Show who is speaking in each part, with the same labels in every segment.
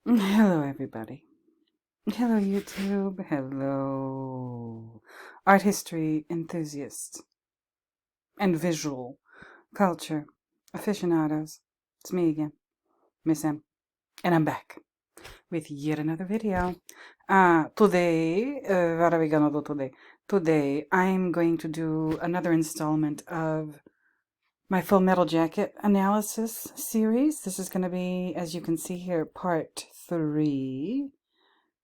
Speaker 1: Hello, everybody. Hello, YouTube. Hello, art history enthusiasts and visual culture aficionados. It's me again, Miss M, and I'm back with yet another video. Today, what are we gonna do today? Today, I'm going to do another installment of my Full Metal Jacket analysis series. This is going to be, as you can see here, part 3.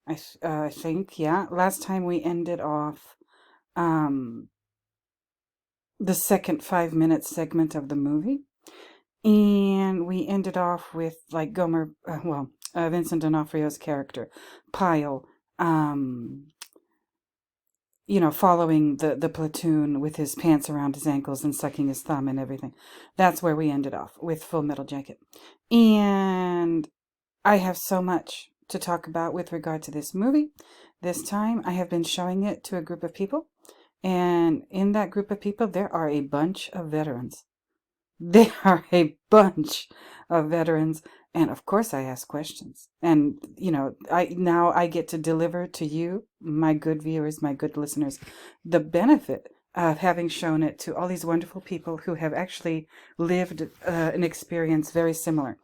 Speaker 1: I think, yeah. Last time we ended off the second 5-minute segment of the movie, and we ended off with like Vincent D'Onofrio's character, Pyle, following the platoon with his pants around his ankles and sucking his thumb and everything. That's where we ended off with Full Metal Jacket, and I have so much to talk about with regard to this movie. This time I have been showing it to a group of people, and in that group of people there are a bunch of veterans. There are a bunch of veterans, and of course I ask questions. And I get to deliver to you, my good viewers, my good listeners, the benefit of having shown it to all these wonderful people who have actually lived an experience very similar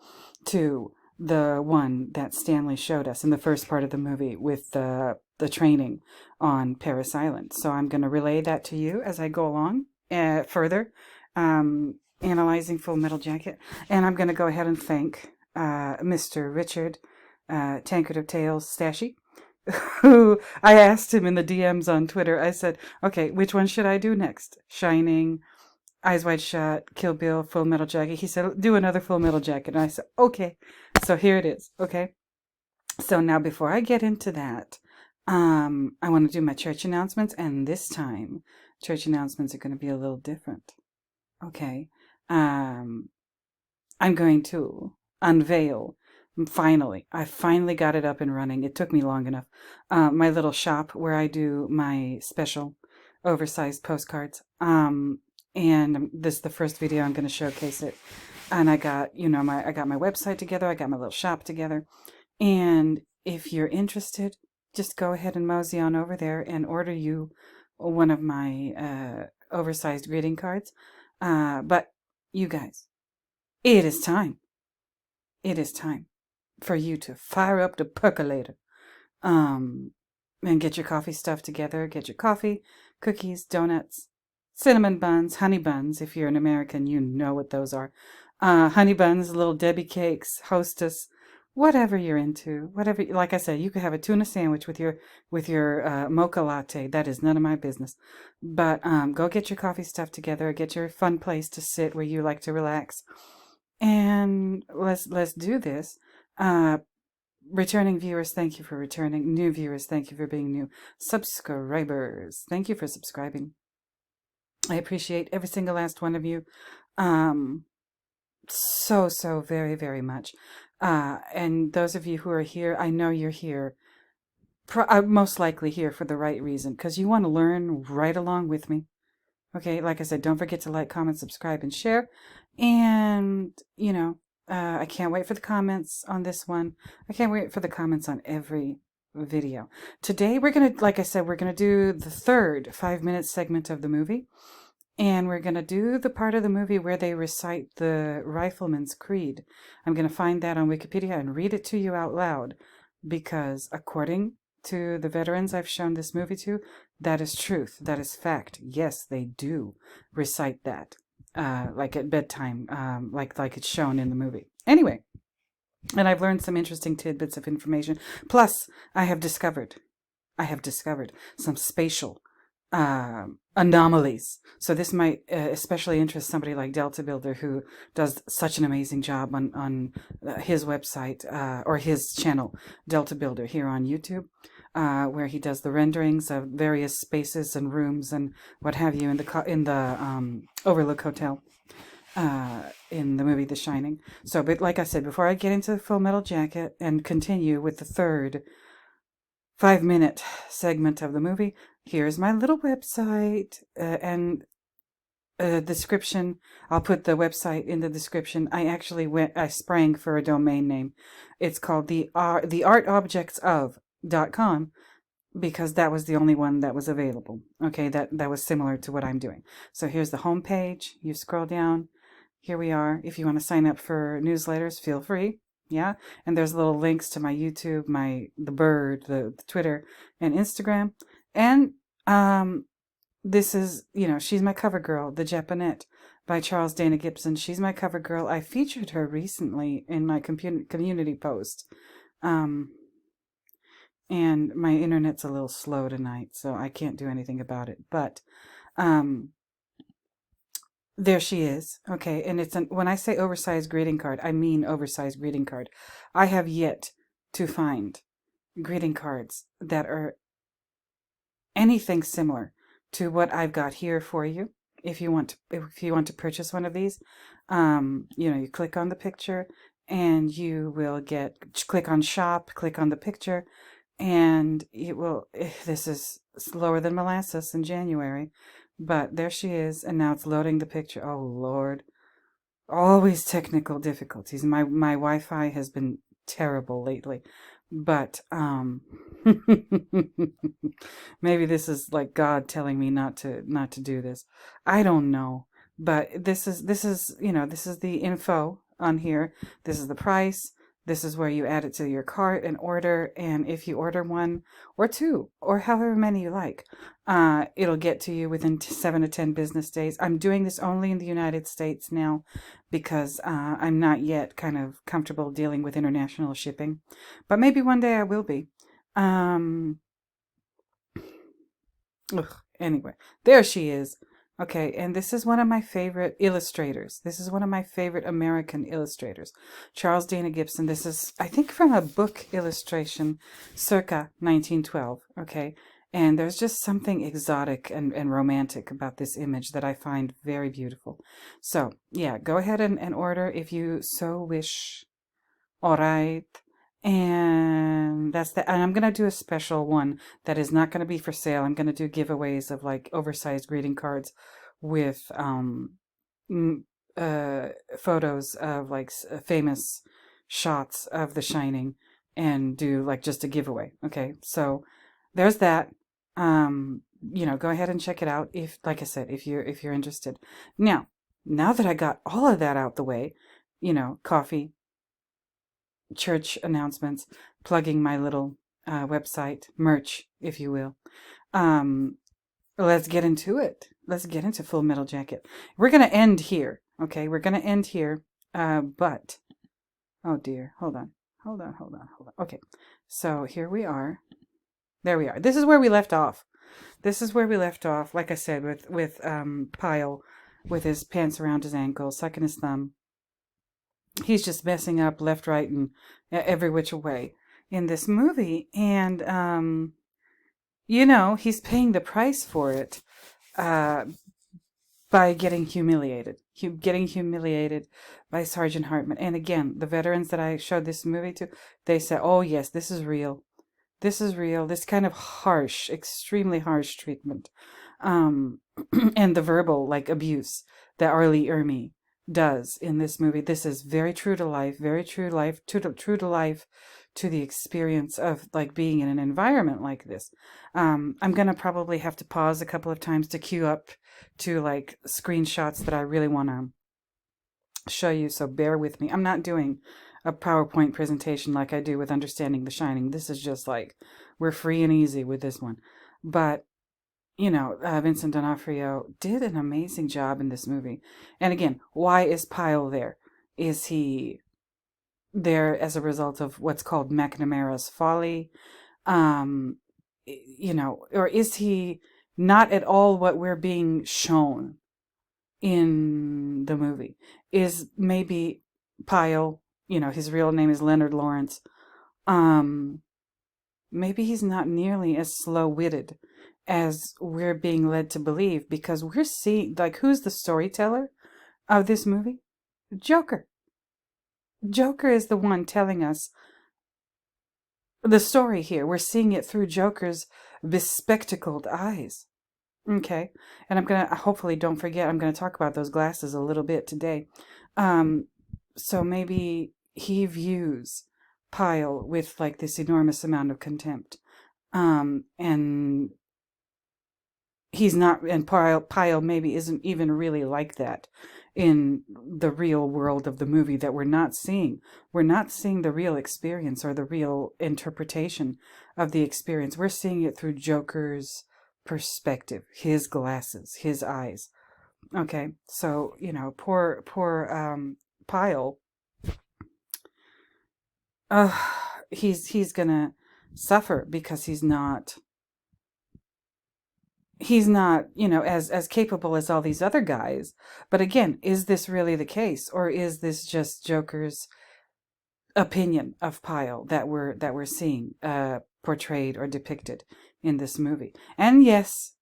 Speaker 1: to the one that Stanley showed us in the first part of the movie with the training on Paris Island. So I'm going to relay that to you as I go along further, analyzing Full Metal Jacket. And I'm going to go ahead and thank Mr. Richard Tankard of Tales Stashy, who I asked him in the DMs on Twitter. I said, okay, which one should I do next? Shining, Eyes Wide Shut, Kill Bill, Full Metal Jacket. He said, do another Full Metal Jacket. And I said, okay. So here it is. Okay. So now before I get into that, I want to do my church announcements. And this time, church announcements are going to be a little different. Okay. I'm going to unveil, I finally got it up and running. It took me long enough. My little shop where I do my special oversized postcards. And this is the first video I'm going to showcase it. And I got, I got my website together. I got my little shop together. And if you're interested, just go ahead and mosey on over there and order you one of my oversized greeting cards. But you guys, it is time. It is time for you to fire up the percolator. And get your coffee stuff together. Get your coffee, cookies, donuts, cinnamon buns, honey buns. If you're an American, you know what those are. Honey buns, little Debbie cakes, Hostess, whatever you're into. Whatever, like I said, you could have a tuna sandwich with your mocha latte. That is none of my business. But go get your coffee stuff together. Get your fun place to sit where you like to relax, and let's do this. Returning viewers, thank you for returning. New viewers, thank you for being new. Subscribers, thank you for subscribing. I appreciate every single last one of you. So very, very much. And those of you who are here, I know you're here, most likely here for the right reason, because you want to learn right along with me. Okay, like I said, don't forget to like, comment, subscribe, and share. And, I can't wait for the comments on this one. I can't wait for the comments on every video. Today, we're going to, like I said, we're going to do the third 5-minute segment of the movie. And we're going to do the part of the movie where they recite the Rifleman's Creed. I'm going to find that on Wikipedia and read it to you out loud, because according to the veterans I've shown this movie to, that is truth. That is fact. Yes, they do recite that, like at bedtime, like it's shown in the movie. Anyway, and I've learned some interesting tidbits of information. Plus, I have discovered some spatial anomalies. So this might especially interest somebody like Delta Builder, who does such an amazing job on his website or his channel, Delta Builder, here on YouTube, where he does the renderings of various spaces and rooms and what have you in the Overlook Hotel in the movie The Shining. So, but like I said, before I get into the Full Metal Jacket and continue with the third 5-minute segment of the movie, here's my little website, and description. I'll put the website in the description. I sprang for a domain name. It's called the artobjectsof.com, because that was the only one that was available. Okay, that was similar to what I'm doing. So here's the home page. You scroll down. Here we are. If you want to sign up for newsletters, feel free. Yeah, and there's little links to my YouTube, the bird, the Twitter, and Instagram. And this is, she's my cover girl, The Japanette by Charles Dana Gibson. She's my cover girl. I featured her recently in my community post. And my internet's a little slow tonight, so I can't do anything about it. But there she is. Okay, and when I say oversized greeting card, I mean oversized greeting card. I have yet to find greeting cards that are anything similar to what I've got here for you. If you want to purchase one of these, you click on the picture, and you will click on shop, click on the picture, and it will. This is slower than molasses in January, but there she is, and now it's loading the picture. Oh Lord, always technical difficulties. My Wi-Fi has been terrible lately, but maybe this is like God telling me not to do this. I don't know, but this is the info on here. This is the price. This is where you add it to your cart and order. And if you order one or two or however many you like, it'll get to you within 7 to 10 business days. I'm doing this only in the United States now because I'm not yet kind of comfortable dealing with international shipping. But maybe one day I will be. Anyway, there she is. Okay, and this is one of my favorite illustrators. This is one of my favorite American illustrators, Charles Dana Gibson. This is, I think, from a book illustration circa 1912, okay? And there's just something exotic and romantic about this image that I find very beautiful. So, yeah, go ahead and order if you so wish. All right. And that's that. And I'm going to do a special one that is not going to be for sale. I'm going to do giveaways of like oversized greeting cards with photos of like famous shots of The Shining, and do like just a giveaway. Okay. So there's that. Go ahead and check it out if, like I said, if you're interested. Now that I got all of that out the way, coffee, church announcements, plugging my little website, merch, if you will. Let's get into it. Let's get into Full Metal Jacket. We're going to end here. Okay, we're going to end here. But, oh dear, hold on. Okay, so here we are. There we are. This is where we left off. Like I said, with Pyle, with his pants around his ankles, sucking his thumb. He's just messing up left, right, and every which way in this movie. And, he's paying the price for it by getting humiliated. Getting humiliated by Sergeant Hartman. And again, the veterans that I showed this movie to, they said, oh, yes, this is real. This is real. This kind of harsh, extremely harsh treatment. And the verbal, abuse that Arlie Ermey does in this movie. This is very true to life, true to life, to the experience of being in an environment like this. I'm gonna probably have to pause a couple of times to queue up to screenshots that I really want to show you, so bear with me. I'm not doing a PowerPoint presentation like I do with Understanding the Shining. This is just we're free and easy with this one. But Vincent D'Onofrio did an amazing job in this movie. And again, why is Pyle there? Is he there as a result of what's called McNamara's folly? Or is he not at all what we're being shown in the movie? Is maybe Pyle, his real name is Leonard Lawrence, maybe he's not nearly as slow-witted as we're being led to believe, because we're seeing, who's the storyteller of this movie? Joker. Joker is the one telling us the story here. We're seeing it through Joker's bespectacled eyes. Okay. And I'm going to, hopefully, don't forget, I'm going to talk about those glasses a little bit today. Um, so maybe he views Pyle with like this enormous amount of contempt. And he's not, and Pyle maybe isn't even really like that in the real world of the movie that we're not seeing. We're not seeing the real experience or the real interpretation of the experience. We're seeing it through Joker's perspective, his glasses, his eyes. Okay, so poor Pyle. Uh, he's gonna suffer because he's not as capable as all these other guys. But again, is this really the case, or is this just Joker's opinion of Pyle that we're seeing portrayed or depicted in this movie? And yes,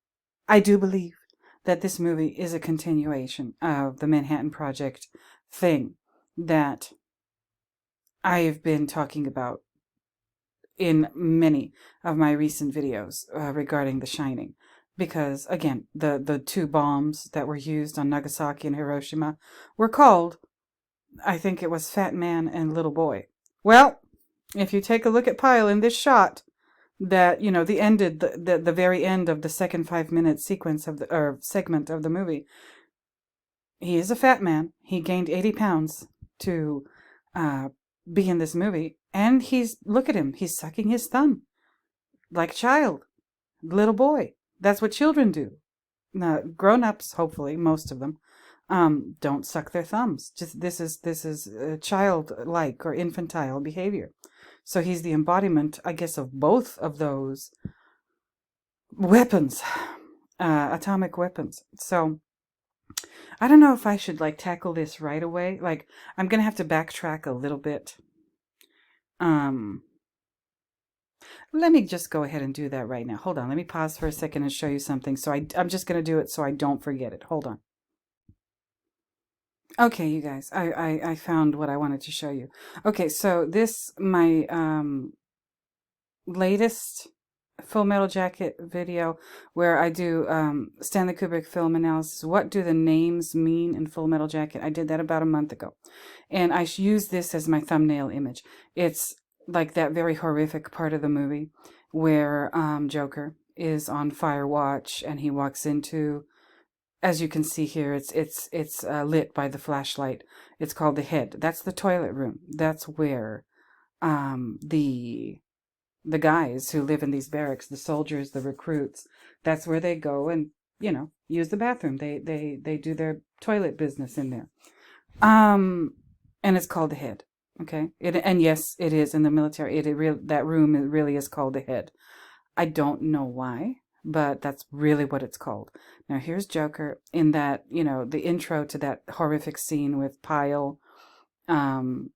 Speaker 1: I do believe that this movie is a continuation of the Manhattan Project thing that I've been talking about in many of my recent videos regarding The Shining. Because, again, the two bombs that were used on Nagasaki and Hiroshima were called, I think it was Fat Man and Little Boy. Well, if you take a look at Pyle in this shot, that, the very end of the second 5-minute sequence of or segment of the movie, he is a fat man. He gained 80 pounds to be in this movie. And look at him, he's sucking his thumb like a child, little boy. That's what children do. Now, grown-ups, hopefully, most of them, don't suck their thumbs. Just this is childlike or infantile behavior. So he's the embodiment, I guess, of both of those weapons, atomic weapons. So I don't know if I should like tackle this right away. Like, I'm gonna have to backtrack a little bit. Let me just go ahead and do that right now. Hold on. Let me pause for a second and show you something. So I'm just going to do it so I don't forget it. Hold on. Okay, you guys, I found what I wanted to show you. Okay, so my latest Full Metal Jacket video where I do Stanley Kubrick film analysis. What do the names mean in Full Metal Jacket? I did that about a month ago. And I use this as my thumbnail image. It's like that very horrific part of the movie where Joker is on fire watch and he walks into, as you can see here, it's lit by the flashlight. It's called the head. That's the toilet room. That's where the guys who live in these barracks, the soldiers, the recruits, that's where they go and use the bathroom. They do their toilet business in there. And it's called the head. Okay, and yes, it is in the military. That room really is called the head. I don't know why, but that's really what it's called. Now here's Joker in that, the intro to that horrific scene with Pyle, and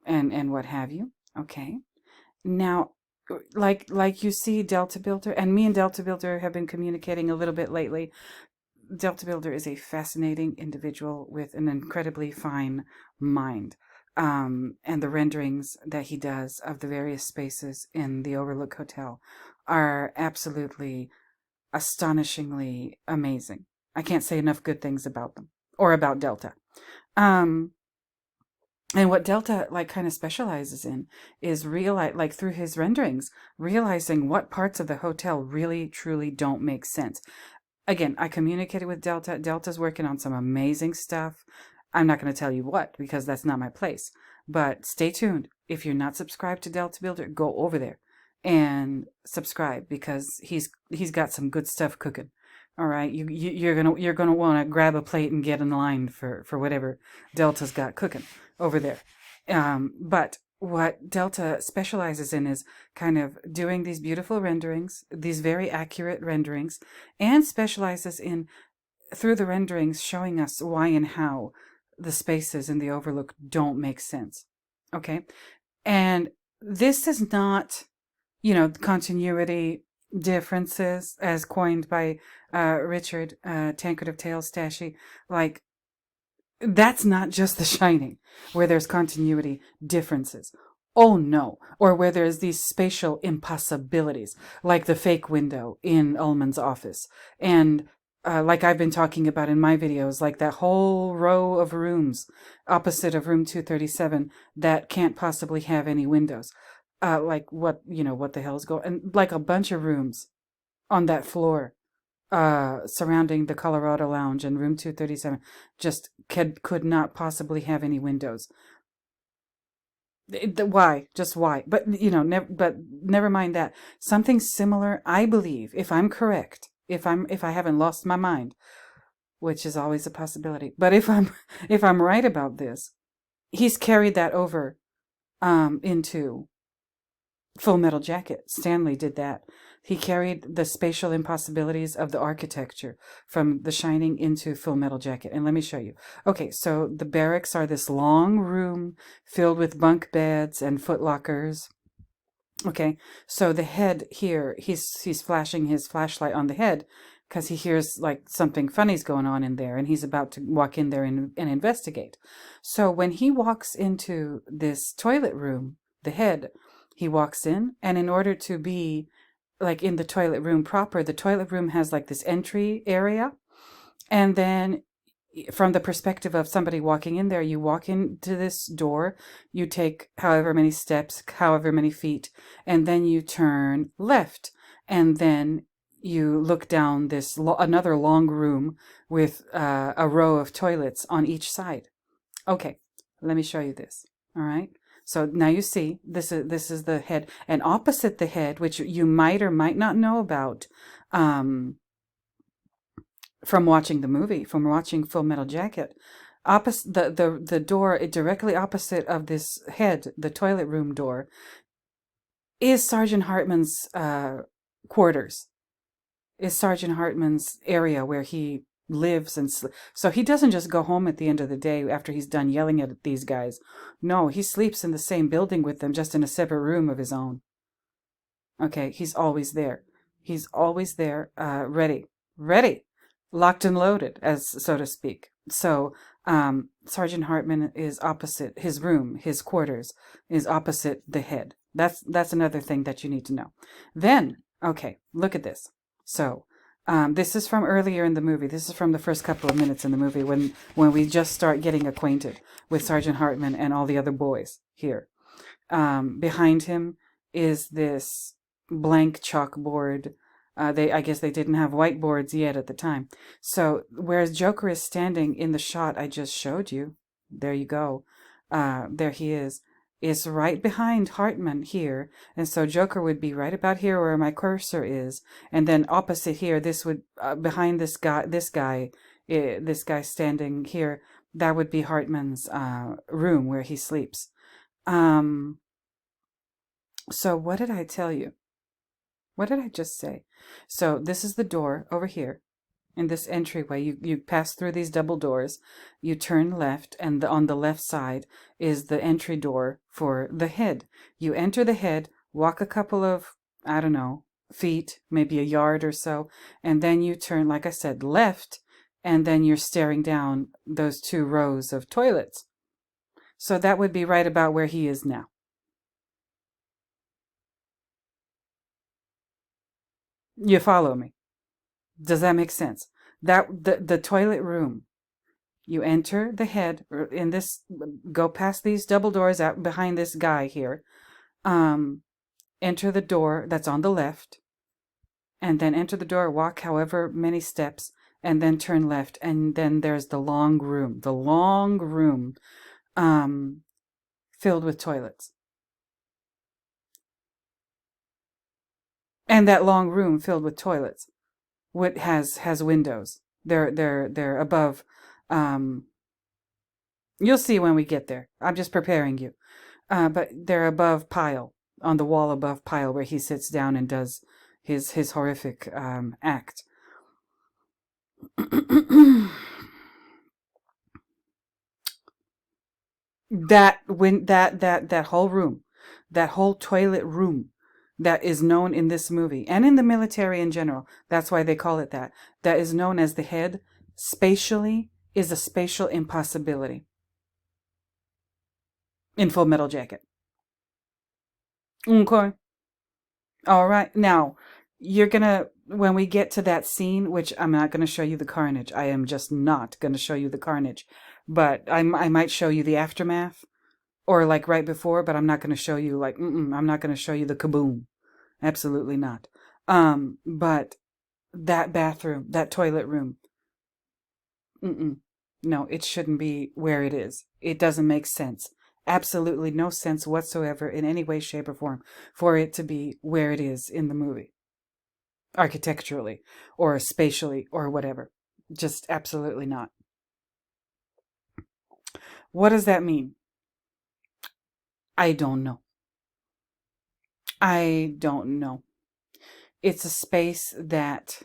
Speaker 1: what have you. Okay, now like you see Delta Builder, and me and Delta Builder have been communicating a little bit lately. Delta Builder is a fascinating individual with an incredibly fine mind. And the renderings that he does of the various spaces in the Overlook Hotel are absolutely astonishingly amazing. I can't say enough good things about them or about Delta. And what Delta kind of specializes in is through his renderings, realizing what parts of the hotel really truly don't make sense. Again, I communicated with Delta. Delta's working on some amazing stuff. I'm not going to tell you what, because that's not my place. But stay tuned. If you're not subscribed to Delta Builder, go over there and subscribe, because he's got some good stuff cooking. All right, you're gonna want to grab a plate and get in line for whatever Delta's got cooking over there. But what Delta specializes in is kind of doing these beautiful renderings, these very accurate renderings, and specializes in, through the renderings, showing us why and how the spaces in the Overlook don't make sense. Okay? And this is not, continuity differences as coined by Richard Tankard of Tales Stashie. Like, that's not just The Shining, where there's continuity differences. Oh no. Or where there's these spatial impossibilities, like the fake window in Ullman's office. And like I've been talking about in my videos, like that whole row of rooms opposite of room 237 that can't possibly have any windows. Like what, what the hell's going, and like a bunch of rooms on that floor surrounding the Colorado Lounge and room 237 just could not possibly have any windows. Why? Just why? But never mind that. Something similar, I believe, if I'm correct, if I haven't lost my mind, which is always a possibility. But if I'm right about this, he's carried that over into Full Metal Jacket. Stanley did that. He carried the spatial impossibilities of the architecture from The Shining into Full Metal Jacket. And let me show you. Okay, so the barracks are this long room filled with bunk beds and footlockers. Okay, so the head here, he's flashing his flashlight on the head because he hears like something funny's going on in there, and he's about to walk in there and investigate. So when he walks into this toilet room, the head, he walks in, and in order to be like in the toilet room proper, the toilet room has like this entry area, and then from the perspective of somebody walking in there, you walk into this door, you take however many steps, however many feet, and then you turn left, and then you look down this another long room with a row of toilets on each side. Okay, let me show you this. All right. So now you see this is the head, and opposite the head, which you might or might not know about, from watching the movie, from watching Full Metal Jacket, opposite the door directly opposite of this head, the toilet room door, is Sergeant Hartman's quarters. Is Sergeant Hartman's area where he lives and so he doesn't just go home at the end of the day after he's done yelling at these guys. No, he sleeps in the same building with them, just in a separate room of his own. Okay, he's always there. He's always there, ready, locked and loaded, as so to speak. So Sergeant Hartman is opposite his room. His quarters is opposite the head. That's another thing that you need to know. Then, okay, look at this. So this is from earlier in the movie. This is from the first couple of minutes in the movie when we just start getting acquainted with Sergeant Hartman and all the other boys here. Behind him is this blank chalkboard. I guess they didn't have whiteboards yet at the time. So whereas Joker is standing in the shot I just showed you, there you go. There he is right behind Hartman here. And so Joker would be right about here where my cursor is. And then opposite here, this would, behind this guy standing here, that would be Hartman's room where he sleeps. So what did I tell you? What did I just say? So this is the door over here. In this entryway, you pass through these double doors, you turn left, and on the left side is the entry door for the head. You enter the head, walk a couple of, I don't know, feet, maybe a yard or so, and then you turn, like I said, left, and then you're staring down those two rows of toilets. So that would be right about where he is now. You follow me? Does that make sense? That the toilet room, you enter the head in this, go past these double doors out behind this guy here, enter the door that's on the left, and then enter the door, walk however many steps, and then turn left, and then there's the long room filled with toilets. And that long room filled with toilets has windows. They're above. You'll see when we get there. I'm just preparing you. But they're above Pyle, on the wall above Pyle, where he sits down and does his horrific act. that whole room, that whole toilet room, that is known in this movie and in the military in general, that's why they call it that, that is known as the head, spatially is a spatial impossibility in Full Metal Jacket. Okay. All right. Now, when we get to that scene, which I'm not gonna show you the carnage. I am just not gonna show you the carnage. But I might show you the aftermath or like right before, but I'm not gonna show you like, I'm not gonna show you the kaboom. Absolutely not. But that bathroom, that toilet room, mm-mm. No, it shouldn't be where it is. It doesn't make sense. Absolutely no sense whatsoever in any way, shape, or form for it to be where it is in the movie, architecturally or spatially or whatever. Just absolutely not. What does that mean? I don't know. I don't know. It's a space that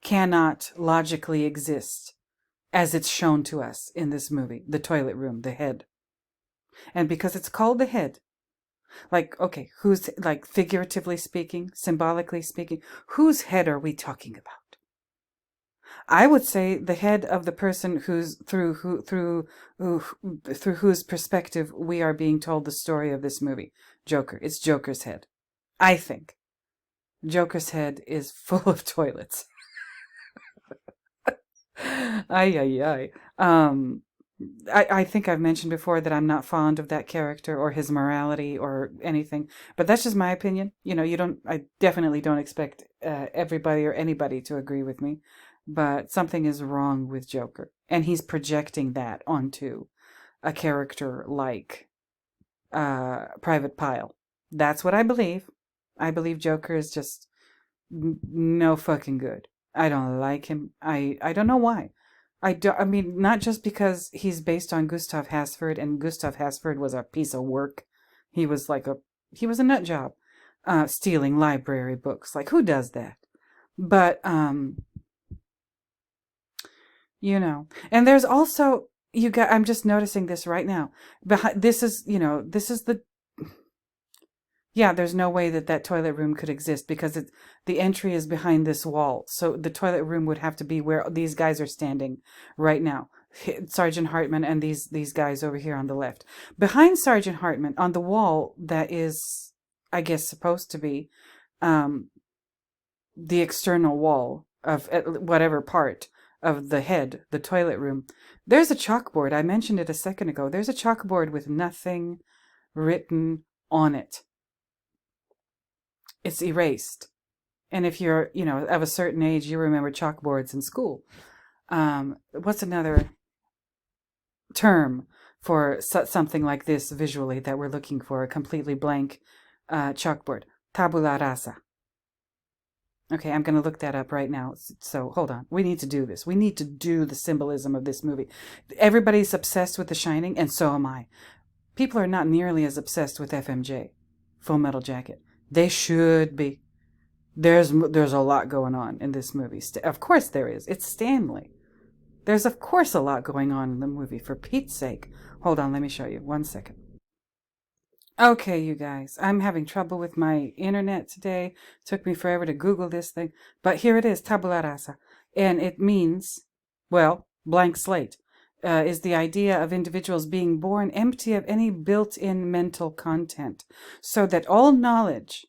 Speaker 1: cannot logically exist as it's shown to us in this movie. The toilet room, the head. And because it's called the head, like, okay, who's, like, figuratively speaking, symbolically speaking, whose head are we talking about? I would say the head of the person through whose perspective we are being told the story of this movie. Joker. It's Joker's head. I think Joker's head is full of toilets. Ay, ay, ay. I think I've mentioned before that I'm not fond of that character or his morality or anything, but that's just my opinion. I definitely don't expect everybody or anybody to agree with me, but something is wrong with Joker, and he's projecting that onto a character like Private Pile. That's what I believe. I believe Joker is just no fucking good. I don't like him. I don't know why. I mean, not just because he's based on Gustav Hasford, and Gustav Hasford was a piece of work. He was he was a nut job, stealing library books. Like, who does that? But, and there's also, I'm just noticing this right now. This is the, yeah, there's no way that toilet room could exist because the entry is behind this wall. So the toilet room would have to be where these guys are standing right now. Sergeant Hartman and these guys over here on the left. Behind Sergeant Hartman on the wall that is, I guess, supposed to be the external wall of whatever part of the head, the toilet room. There's a chalkboard. I mentioned it a second ago. There's a chalkboard with nothing written on it. It's erased. And if you're, of a certain age, you remember chalkboards in school. What's another term for something like this visually that we're looking for? A completely blank chalkboard. Tabula Rasa. Okay, I'm going to look that up right now. So hold on. We need to do this. We need to do the symbolism of this movie. Everybody's obsessed with The Shining, and so am I. People are not nearly as obsessed with FMJ, Full Metal Jacket. They should be. There's a lot going on in this movie. Of course there is. It's Stanley. There's of course a lot going on in the movie, for Pete's sake. Hold on, let me show you. 1 second. Okay, you guys. I'm having trouble with my internet today. Took me forever to Google this thing. But here it is, Tabula Rasa. And it means, well, blank slate. Is the idea of individuals being born empty of any built-in mental content, so that all knowledge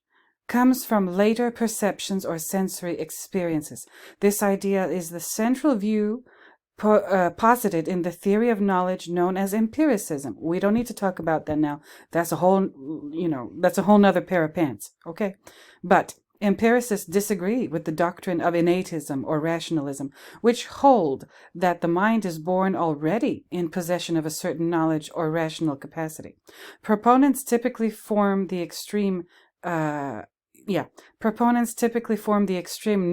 Speaker 1: comes from later perceptions or sensory experiences. This idea is the central view posited in the theory of knowledge known as empiricism. We don't need to talk about that now. That's a whole nother pair of pants. Okay. But empiricists disagree with the doctrine of innatism or rationalism, which hold that the mind is born already in possession of a certain knowledge or rational capacity. Proponents typically form the extreme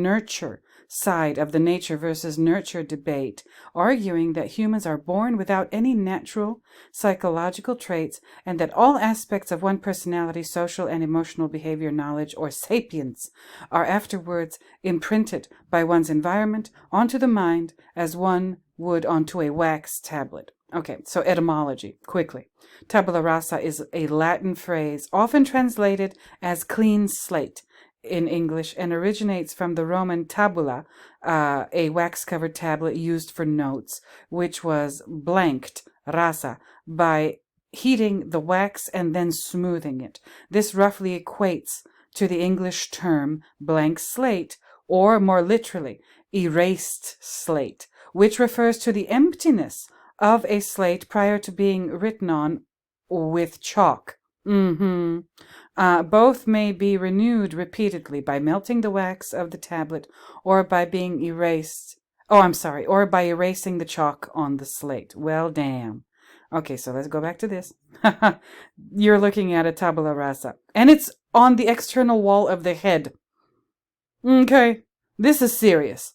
Speaker 1: nurture side of the nature versus nurture debate, arguing that humans are born without any natural psychological traits, and that all aspects of one personality, social and emotional behavior, knowledge, or sapience are afterwards imprinted by one's environment onto the mind as one would onto a wax tablet. Okay, so etymology, quickly. Tabula rasa is a Latin phrase often translated as clean slate in English, and originates from the Roman tabula, a wax-covered tablet used for notes, which was blanked, rasa, by heating the wax and then smoothing it. This roughly equates to the English term blank slate, or more literally, erased slate, which refers to the emptiness of a slate prior to being written on with chalk. Both may be renewed repeatedly by melting the wax of the tablet or by being erased. Or by erasing the chalk on the slate. Well, damn. Okay, so let's go back to this. You're looking at a tabula rasa, and it's on the external wall of the head. Okay, this is serious.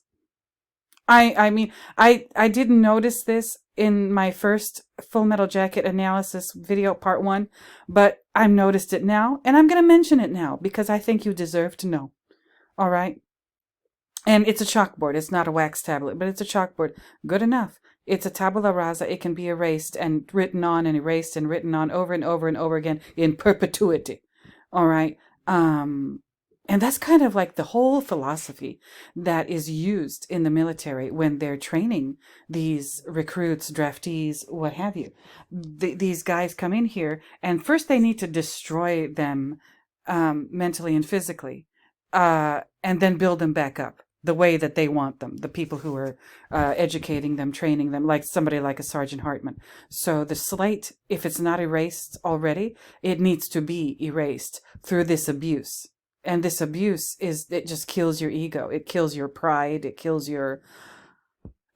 Speaker 1: I mean, I didn't notice this in my first Full Metal Jacket analysis video, part 1, but I've noticed it now, and I'm going to mention it now because I think you deserve to know. All right? And it's a chalkboard. It's not a wax tablet, but it's a chalkboard. Good enough. It's a tabula rasa. It can be erased and written on and erased and written on over and over and over again in perpetuity. All right? And that's kind of like the whole philosophy that is used in the military when they're training these recruits, draftees, what have you. These guys come in here, and first they need to destroy them mentally and physically, and then build them back up the way that they want them, the people who are educating them, training them, like somebody like a Sergeant Hartman. So the slate, if it's not erased already, it needs to be erased through this abuse. And this abuse it just kills your ego. It kills your pride. It kills your,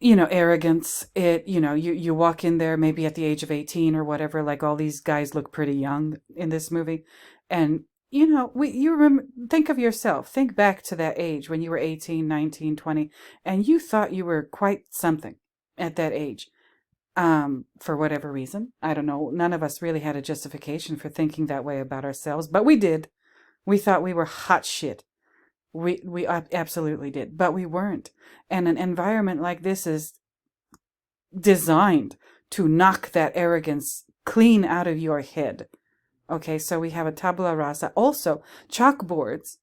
Speaker 1: arrogance. You walk in there maybe at the age of 18 or whatever, like all these guys look pretty young in this movie. And, think of yourself. Think back to that age when you were 18, 19, 20, and you thought you were quite something at that age. For whatever reason. I don't know. None of us really had a justification for thinking that way about ourselves, but we did. We thought we were hot shit. We absolutely did, but we weren't. And an environment like this is designed to knock that arrogance clean out of your head. Okay, so we have a tabula rasa. Also, chalkboards,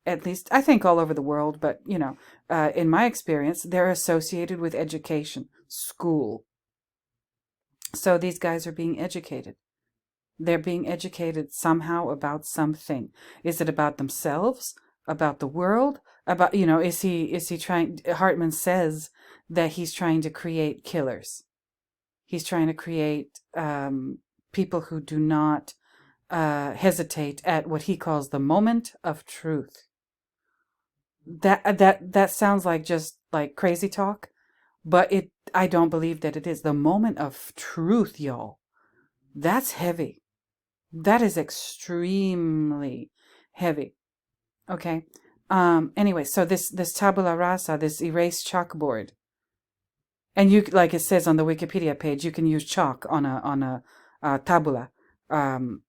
Speaker 1: at least I think all over the world, but in my experience, they're associated with education, school. So these guys are being educated. They're being educated somehow about something. Is it about themselves? About the world? About, is he trying, Hartman says that he's trying to create killers. He's trying to create people who do not hesitate at what he calls the moment of truth. That sounds like just like crazy talk, but I don't believe that it is. The moment of truth, y'all. That's heavy. That is extremely heavy. Okay. Anyway, so this tabula rasa, this erased chalkboard, and you, like it says on the Wikipedia page, you can use chalk on a tabula, and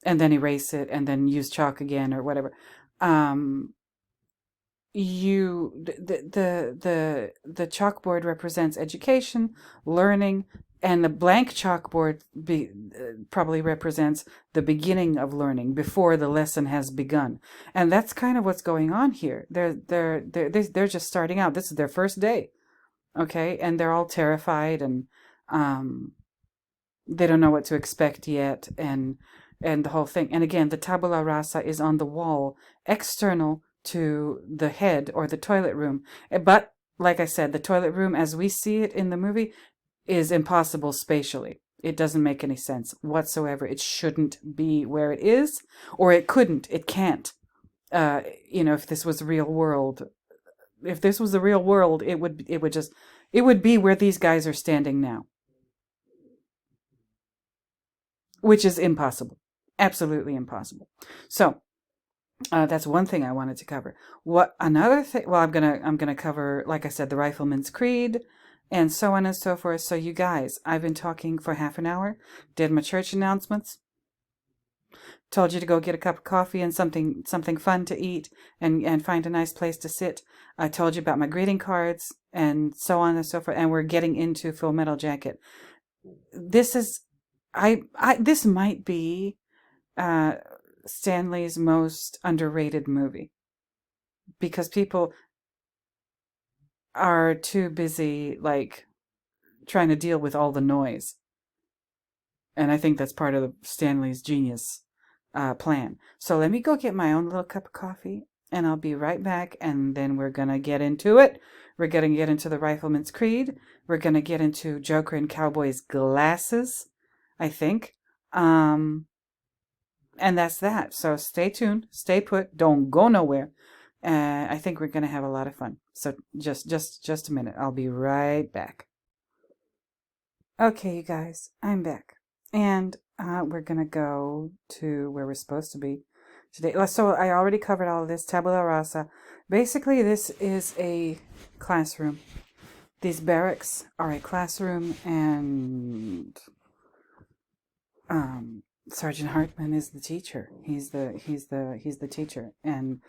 Speaker 1: then erase it, and then use chalk again or whatever. The chalkboard represents education, learning. And the blank chalkboard probably represents the beginning of learning before the lesson has begun, and that's kind of what's going on here. They're just starting out. This is their first day, okay, and they're all terrified, and they don't know what to expect yet, and the whole thing. And again, the tabula rasa is on the wall, external to the head or the toilet room. But like I said, the toilet room, as we see it in the movie, is impossible spatially. It doesn't make any sense whatsoever. It shouldn't be where it is, or it couldn't. It can't. If this was real world, it would be where these guys are standing now, which is impossible. Absolutely impossible. So that's one thing I wanted to cover. What another thing? Well, I'm gonna cover, like I said, the Rifleman's Creed, and so on and so forth. So you guys, I've been talking for half an hour, did my church announcements, told you to go get a cup of coffee and something fun to eat, and find a nice place to sit. I told you about my greeting cards and so on and so forth, and we're getting into Full Metal Jacket. This is, this might be Stanley's most underrated movie, because people are too busy like trying to deal with all the noise. And I think that's part of Stanley's genius plan. So let me go get my own little cup of coffee, and I'll be right back, and then we're going to get into it. We're going to get into the Rifleman's Creed. We're going to get into Joker and Cowboy's glasses, I think. And that's that. So stay tuned, stay put, don't go nowhere. I think we're going to have a lot of fun. So just a minute. I'll be right back. Okay, you guys, I'm back. And we're going to go to where we're supposed to be today. So I already covered all of this. Tabula Rasa. Basically, this is a classroom. These barracks are a classroom, and Sergeant Hartman is the teacher. He's the teacher, and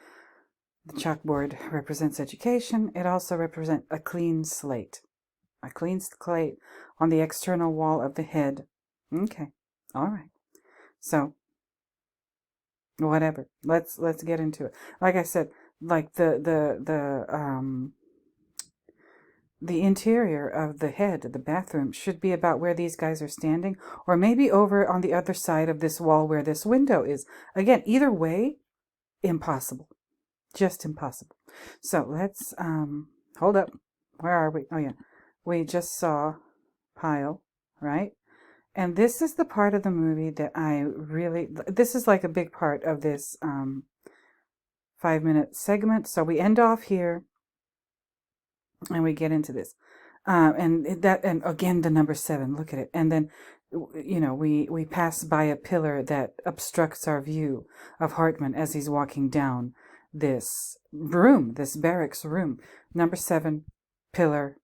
Speaker 1: the chalkboard represents education. It also represents a clean slate. A clean slate on the external wall of the head. Okay. All right. So, whatever. Let's get into it. Like I said, like the interior of the head of the bathroom should be about where these guys are standing, or maybe over on the other side of this wall where this window is. Again, either way, impossible. Just impossible. So let's hold up. Where are we? Oh yeah. We just saw Pyle, right? And this is the part of the movie that this is like a big part of this 5-minute segment. So we end off here and we get into this. And again, the number 7, look at it. And then, we pass by a pillar that obstructs our view of Hartman as he's walking down this room, this barracks room. Number 7, pillar,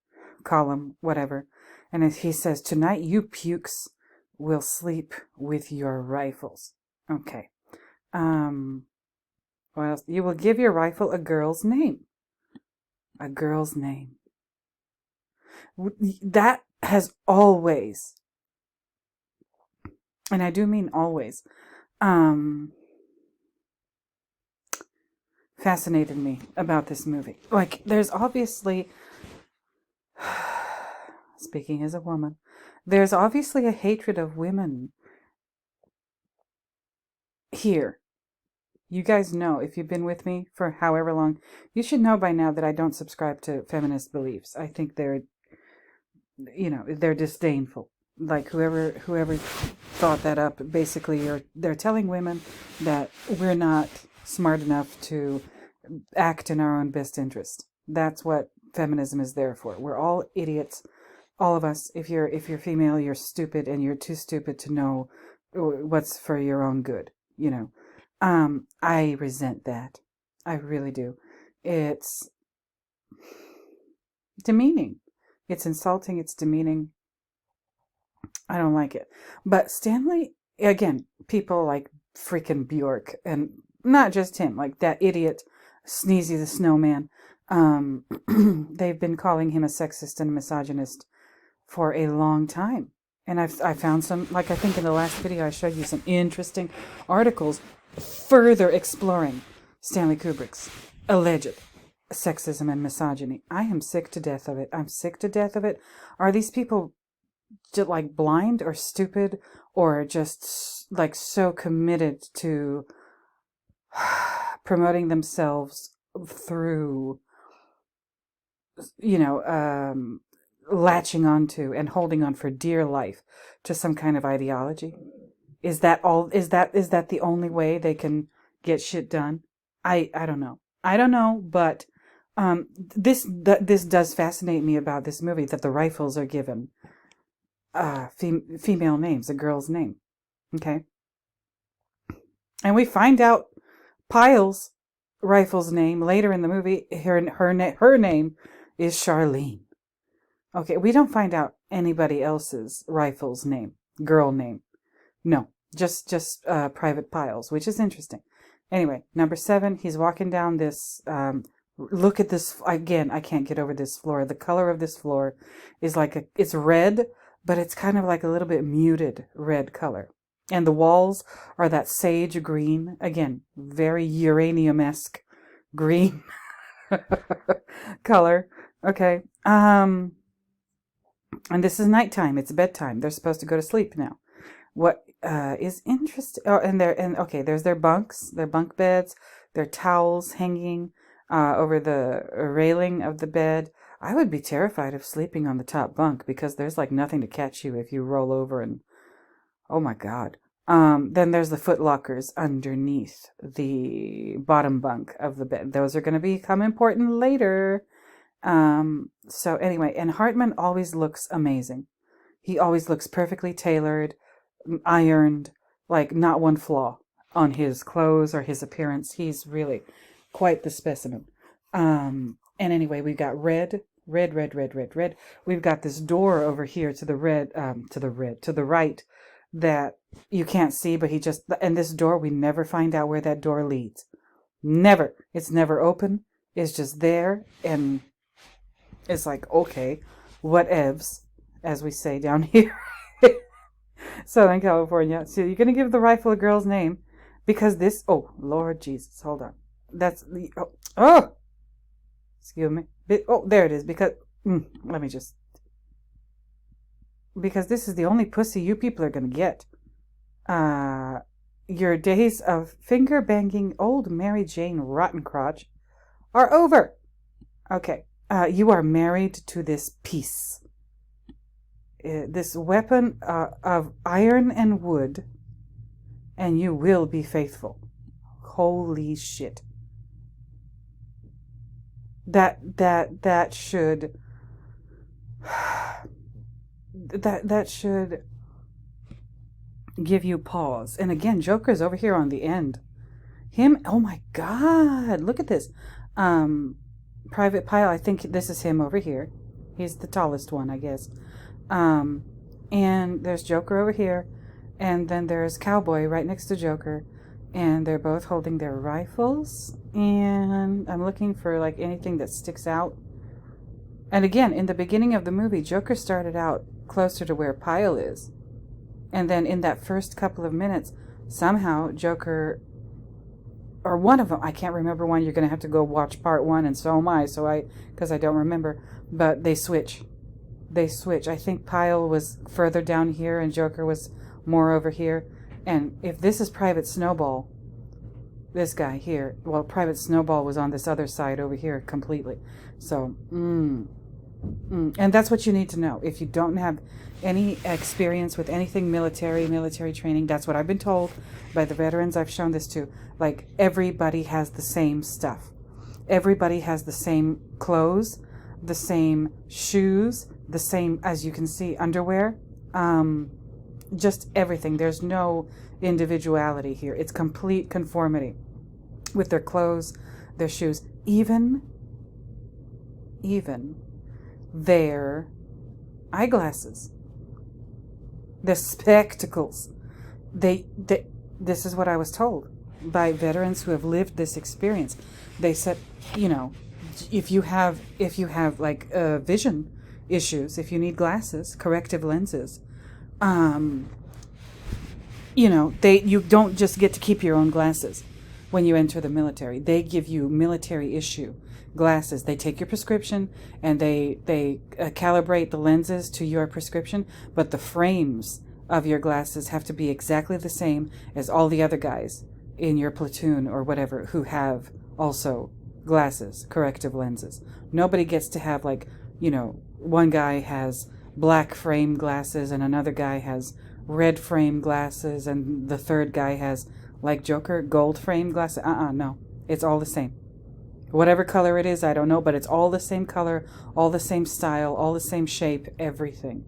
Speaker 1: column, whatever. And as he says, tonight you pukes will sleep with your rifles. Okay. What else? You will give your rifle a girl's name. A girl's name. That has always, and I do mean always, fascinated me about this movie. Like, there's obviously, speaking as a woman, there's obviously a hatred of women here. You guys know, if you've been with me for however long, you should know by now that I don't subscribe to feminist beliefs. I think they're disdainful. Like, whoever thought that up, basically, they're telling women that we're not smart enough to act in our own best interest. That's what feminism is there for. We're all idiots. All of us. If you're female, you're stupid, and you're too stupid to know what's for your own good. I resent that. I really do. It's demeaning. It's insulting. It's demeaning. I don't like it. But Stanley, again, people like freaking Bjork, and not just him, like that idiot Sneezy the Snowman. They've been calling him a sexist and misogynist for a long time. And I found some, like I think in the last video I showed you some interesting articles further exploring Stanley Kubrick's alleged sexism and misogyny. I am sick to death of it. I'm sick to death of it. Are these people just like blind or stupid, or just like so committed to promoting themselves through, latching onto and holding on for dear life to some kind of ideology? Is that all? Is that the only way they can get shit done? I don't know. I don't know, but this does fascinate me about this movie, that the rifles are given female names, a girl's name. Okay, and we find out Pyle's rifle's name later in the movie. Her name is Charlene. Okay, we don't find out anybody else's rifle's name, girl name. No, just Private Pyle's, which is interesting. Anyway, number 7, he's walking down this, look at this, again, I can't get over this floor. The color of this floor is it's red, but it's kind of like a little bit muted red color. And the walls are that sage green, again, very uranium-esque green color. Okay, and this is nighttime, it's bedtime. They're supposed to go to sleep now. what is interesting. Oh, and there's their bunks, their bunk beds, their towels hanging over the railing of the bed. I would be terrified of sleeping on the top bunk because there's like nothing to catch you if you roll over and oh my God. Then there's the foot lockers underneath the bottom bunk of the bed. Those are going to become important later. So anyway, and Hartman always looks amazing. He always looks perfectly tailored, ironed, like not one flaw on his clothes or his appearance. He's really quite the specimen. And anyway, we've got red. We've got this door over here to the right that you can't see, but and this door, we never find out where that door leads. Never. It's never open. It's just there. And it's like, okay, whatevs, as we say down here. Southern California. So you're going to give the rifle a girl's name because this, oh, Lord Jesus, hold on. That's the, excuse me. Oh, there it is. Because, because this is the only pussy you people are going to get. Your days of finger banging old Mary Jane Rottencrotch are over. Okay. You are married to this piece. This weapon of iron and wood, and you will be faithful. Holy shit. That should give you pause. And again, Joker's over here on the end. Him, oh my God, look at this. Private Pile, I think this is him over here. He's the tallest one, I guess. And there's Joker over here, and then there's Cowboy right next to Joker, and they're both holding their rifles, and I'm looking for like anything that sticks out. And again, in the beginning of the movie, Joker started out closer to where Pyle is, and then in that first couple of minutes, somehow Joker, or one of them, I can't remember one, you're going to have to go watch part 1, and so am I, because I don't remember, but they switch. I think Pyle was further down here and Joker was more over here. And if this is Private Snowball, this guy here, well, Private Snowball was on this other side over here completely. So, and that's what you need to know. If you don't have any experience with anything military training, that's what I've been told by the veterans I've shown this to. Like, everybody has the same stuff. Everybody has the same clothes, the same shoes, the same, as you can see, underwear, just everything. There's no individuality here. It's complete conformity with their clothes, their shoes, even their eyeglasses, their spectacles. This is what I was told by veterans who have lived this experience. They said, if you have like vision issues, if you need glasses, corrective lenses, you don't just get to keep your own glasses when you enter the military. They give you military issue glasses. They take your prescription and they calibrate the lenses to your prescription, but the frames of your glasses have to be exactly the same as all the other guys in your platoon or whatever who have also glasses, corrective lenses. Nobody gets to have one guy has black frame glasses and another guy has red frame glasses and the third guy has, like Joker, gold frame glasses. No. It's all the same. Whatever color it is, I don't know, but it's all the same color, all the same style, all the same shape, everything.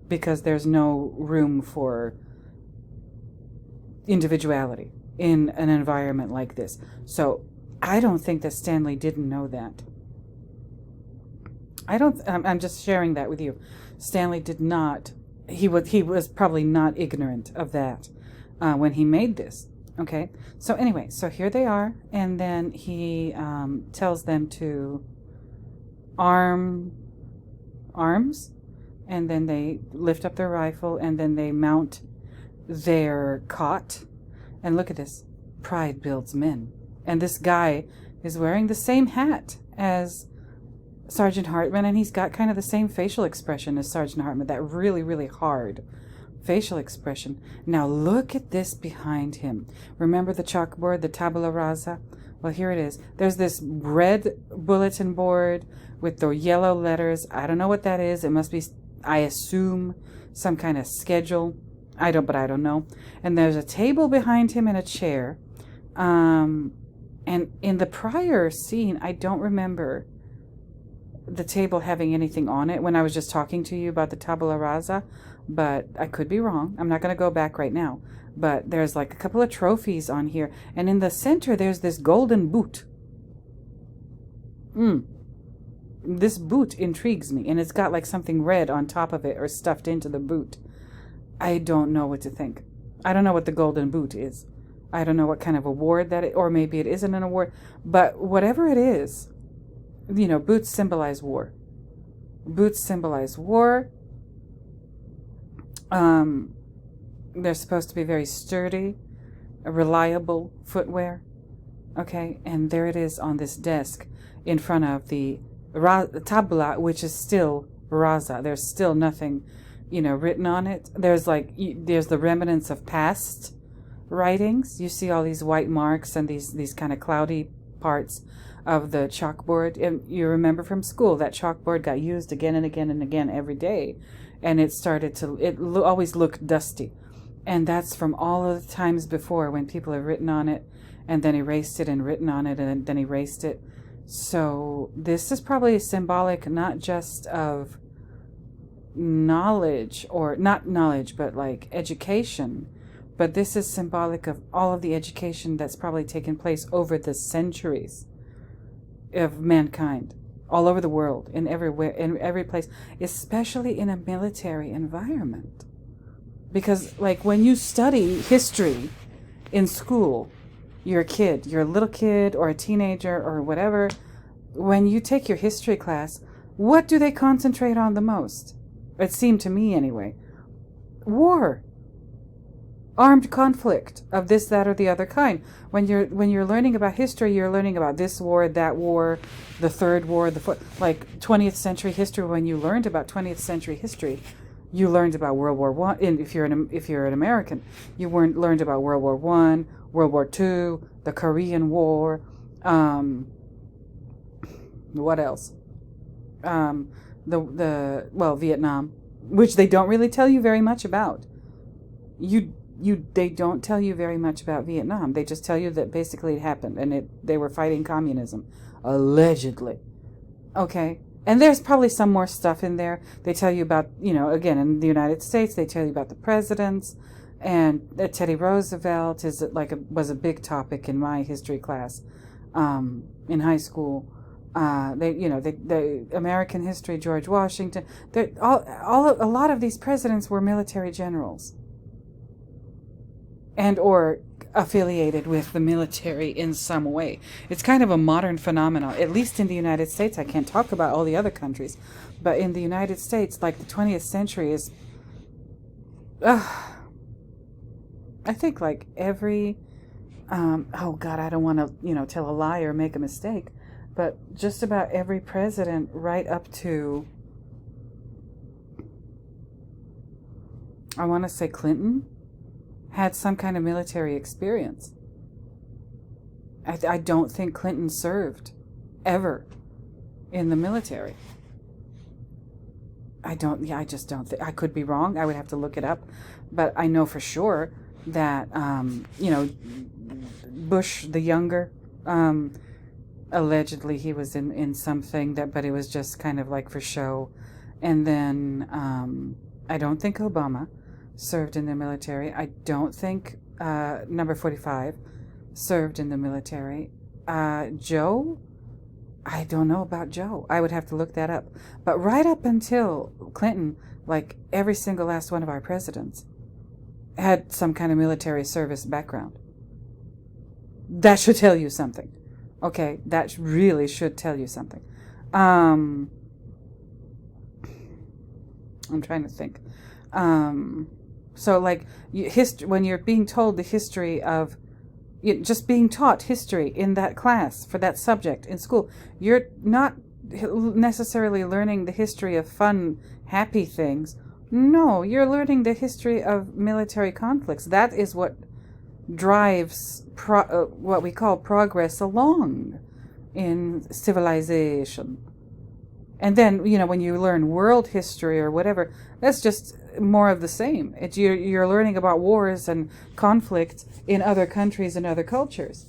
Speaker 1: Because there's no room for individuality in an environment like this. So I don't think that Stanley didn't know that. I'm just sharing that with you. Stanley did not, he was probably not ignorant of that when he made this. Okay, so anyway, so here they are, and then he tells them to arms, and then they lift up their rifle, and then they mount their cot. And look at this, pride builds men. And this guy is wearing the same hat as Sergeant Hartman, and he's got kind of the same facial expression as Sergeant Hartman, that really, really hard facial expression. Now look at this behind him. Remember the chalkboard, the Tabula Rasa? Well, here it is. There's this red bulletin board with the yellow letters. I don't know what that is. It must be, I assume, some kind of schedule. I don't know. And there's a table behind him and a chair. And in the prior scene, I don't remember the table having anything on it when I was just talking to you about the Tabula Rasa, but I could be wrong. I'm not going to go back right now. But there's like a couple of trophies on here. And in the center, there's this golden boot. This boot intrigues me. And it's got like something red on top of it or stuffed into the boot. I don't know what to think. I don't know what the golden boot is. I don't know what kind of award that or maybe it isn't an award. But whatever it is, you know, boots symbolize war. Boots symbolize war. They're supposed to be very sturdy, reliable footwear. Okay, and there it is on this desk in front of the tabula, which is still rasa. There's still nothing, you know, written on it. There's the remnants of past writings. You see all these white marks and these kind of cloudy parts of the chalkboard. And you remember from school that chalkboard got used again and again and again every day, and it always looked dusty. And that's from all of the times before when people have written on it and then erased it and written on it and then erased it. So this is probably symbolic not just of knowledge, or not knowledge, but like education. But this is symbolic of all of the education that's probably taken place over the centuries of mankind, all over the world, in every place, especially in a military environment. Because like when you study history in school, you're a little kid or a teenager or whatever, when you take your history class, what do they concentrate on the most? It seemed to me anyway. War. Armed conflict of this, that, or the other kind. When you're learning about history, you're learning about this war, that war, the third war, the fourth, like 20th century history. When you learned about 20th century history, you learned about World War One. If you're an American, you learned about World War One, World War Two, the Korean War. What else? Vietnam, which they don't really tell you very much about. They don't tell you very much about Vietnam. They just tell you that basically it happened and they were fighting communism, allegedly. Okay. And there's probably some more stuff in there. They tell you about, you know, again, in the United States, they tell you about the presidents, and Teddy Roosevelt was a big topic in my history class, in high school. The American history, George Washington. A lot of these presidents were military generals, and or affiliated with the military in some way. It's kind of a modern phenomenon, at least in the United States. I can't talk about all the other countries, but in the United States, like the 20th century is, I think like every, oh God, I don't want to, you know, tell a lie or make a mistake, but just about every president right up to, I want to say Clinton, had some kind of military experience. I don't think Clinton served ever in the military. I just don't think. I could be wrong. I would have to look it up. But I know for sure that, Bush the younger, allegedly he was in something but it was just kind of like for show. And then I don't think Obama served in the military. I don't think number 45 served in the military. Joe? I don't know about Joe. I would have to look that up. But right up until Clinton, like every single last one of our presidents had some kind of military service background. That should tell you something. Okay, that really should tell you something. I'm trying to think. So like when you're being told the history of, just being taught history in that class for that subject in school, you're not necessarily learning the history of fun, happy things. No, you're learning the history of military conflicts. That is what drives what we call progress along in civilization. And then, when you learn world history or whatever, that's just more of the same. You're learning about wars and conflict in other countries and other cultures.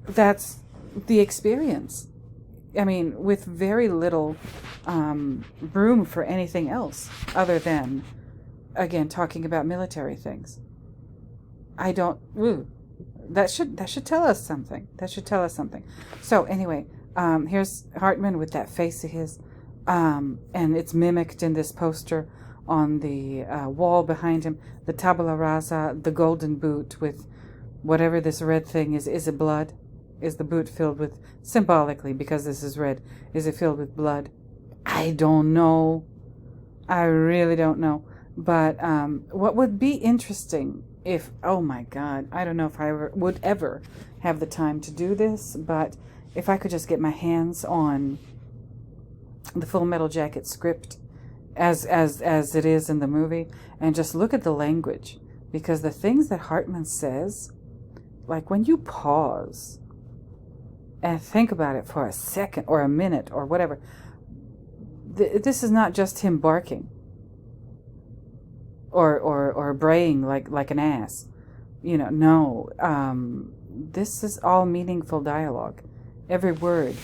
Speaker 1: That's the experience. I mean, with very little room for anything else other than, again, talking about military things. I don't. That should tell us something. That should tell us something. So anyway, here's Hartman with that face of his, and it's mimicked in this poster on the wall behind him. The Tabula Rasa, the golden boot with whatever this red thing is. Is it blood? Is the boot filled with, symbolically, because this is red, is it filled with blood? I don't know. I really don't know. But what would be interesting if, oh my God, I don't know if I would ever have the time to do this, but if I could just get my hands on the Full Metal Jacket script as it is in the movie, and just look at the language, because the things that Hartman says, like when you pause and think about it for a second or a minute or whatever, this is not just him barking or braying like an ass. No. This is all meaningful dialogue. Every word.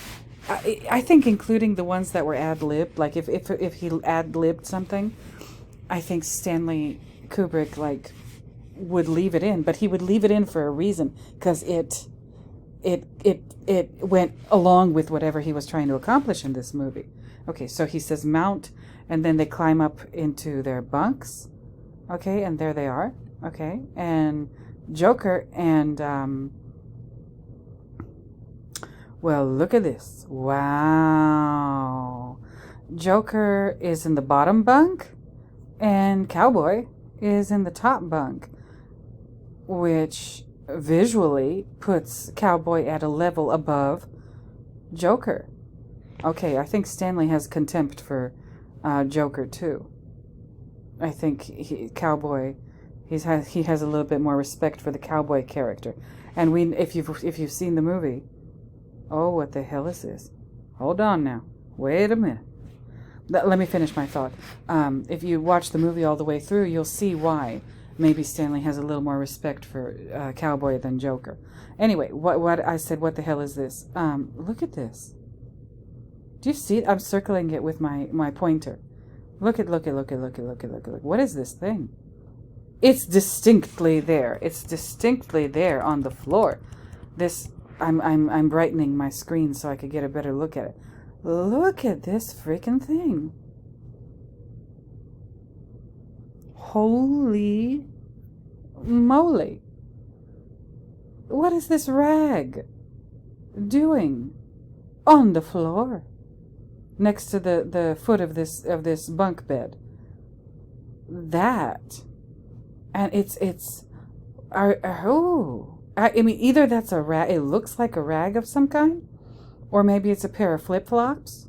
Speaker 1: I think including the ones that were ad-libbed, like if he ad-libbed something, I think Stanley Kubrick would leave it in, but he would leave it in for a reason, because it went along with whatever he was trying to accomplish in this movie. Okay, so he says mount, and then they climb up into their bunks. Okay, and there they are. Okay, and Joker and well, look at this. Wow. Joker is in the bottom bunk, and Cowboy is in the top bunk, which visually puts Cowboy at a level above Joker. Okay, I think Stanley has contempt for Joker too. I think Cowboy, he has a little bit more respect for the Cowboy character. And if you've seen the movie, oh, what the hell is this? Hold on now. Wait a minute. Let me finish my thought. If you watch the movie all the way through, you'll see why maybe Stanley has a little more respect for Cowboy than Joker. Anyway, what I said, what the hell is this? Look at this. Do you see it? I'm circling it with my pointer. Look at. What is this thing? It's distinctly there. It's distinctly there on the floor. This, I'm brightening my screen so I could get a better look at it. Look at this freaking thing. Holy moly. What is this rag doing on the floor next to the foot of this bunk bed? That, and I mean, either that's a rag, it looks like a rag of some kind, or maybe it's a pair of flip-flops.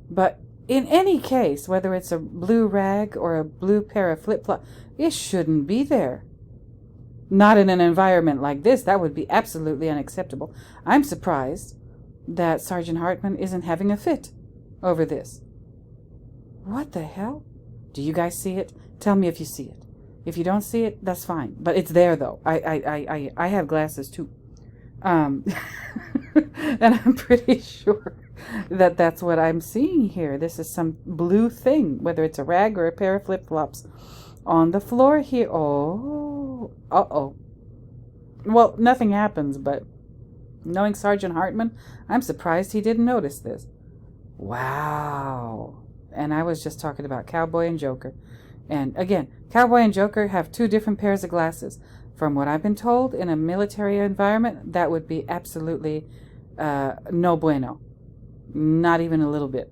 Speaker 1: But in any case, whether it's a blue rag or a blue pair of flip-flops, it shouldn't be there. Not in an environment like this. That would be absolutely unacceptable. I'm surprised that Sergeant Hartman isn't having a fit over this. What the hell? Do you guys see it? Tell me if you see it. If you don't see it, that's fine. But it's there, though. I have glasses, too. And I'm pretty sure that that's what I'm seeing here. This is some blue thing, whether it's a rag or a pair of flip-flops, on the floor here. Oh, uh-oh. Well, nothing happens, but knowing Sergeant Hartman, I'm surprised he didn't notice this. Wow. And I was just talking about Cowboy and Joker. And again, Cowboy and Joker have two different pairs of glasses. From what I've been told, in a military environment, that would be absolutely no bueno. Not even a little bit.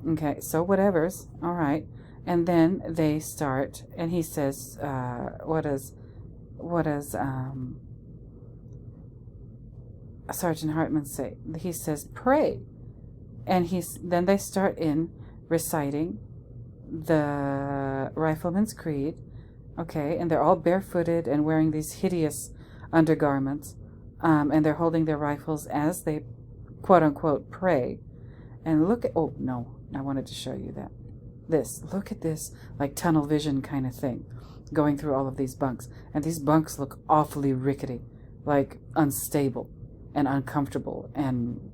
Speaker 1: Okay, so whatevers. All right. And then they start, and he says, what does Sergeant Hartman say? He says, pray. And then they start in reciting the Rifleman's Creed, okay, and they're all barefooted and wearing these hideous undergarments, and they're holding their rifles as they, quote unquote, pray. And look at, oh no, I wanted to show you that. Look at this, like tunnel vision kind of thing, going through all of these bunks. And these bunks look awfully rickety, like unstable and uncomfortable, and,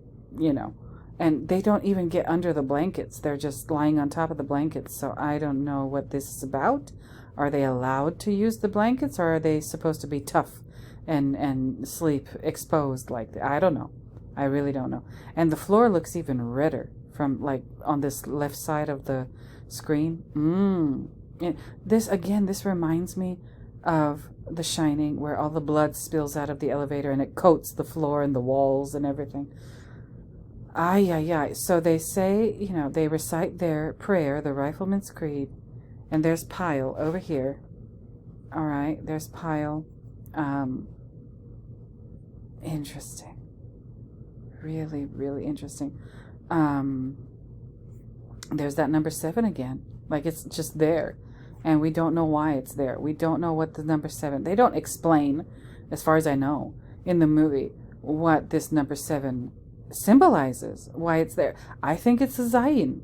Speaker 1: and they don't even get under the blankets. They're just lying on top of the blankets. So I don't know what this is about. Are they allowed to use the blankets, or are they supposed to be tough and sleep exposed like that? I don't know. I really don't know. And the floor looks even redder from, like, on this left side of the screen. This reminds me of The Shining, where all the blood spills out of the elevator and it coats the floor and the walls and everything. So they say, they recite their prayer, the Rifleman's Creed, and there's Pyle over here. All right, there's Pyle. Interesting. Really, really interesting. There's that number 7 again. Like, it's just there. And we don't know why it's there. We don't know what the number 7... They don't explain, as far as I know, in the movie, what this number 7 symbolizes, why it's there. I think it's a Zayin.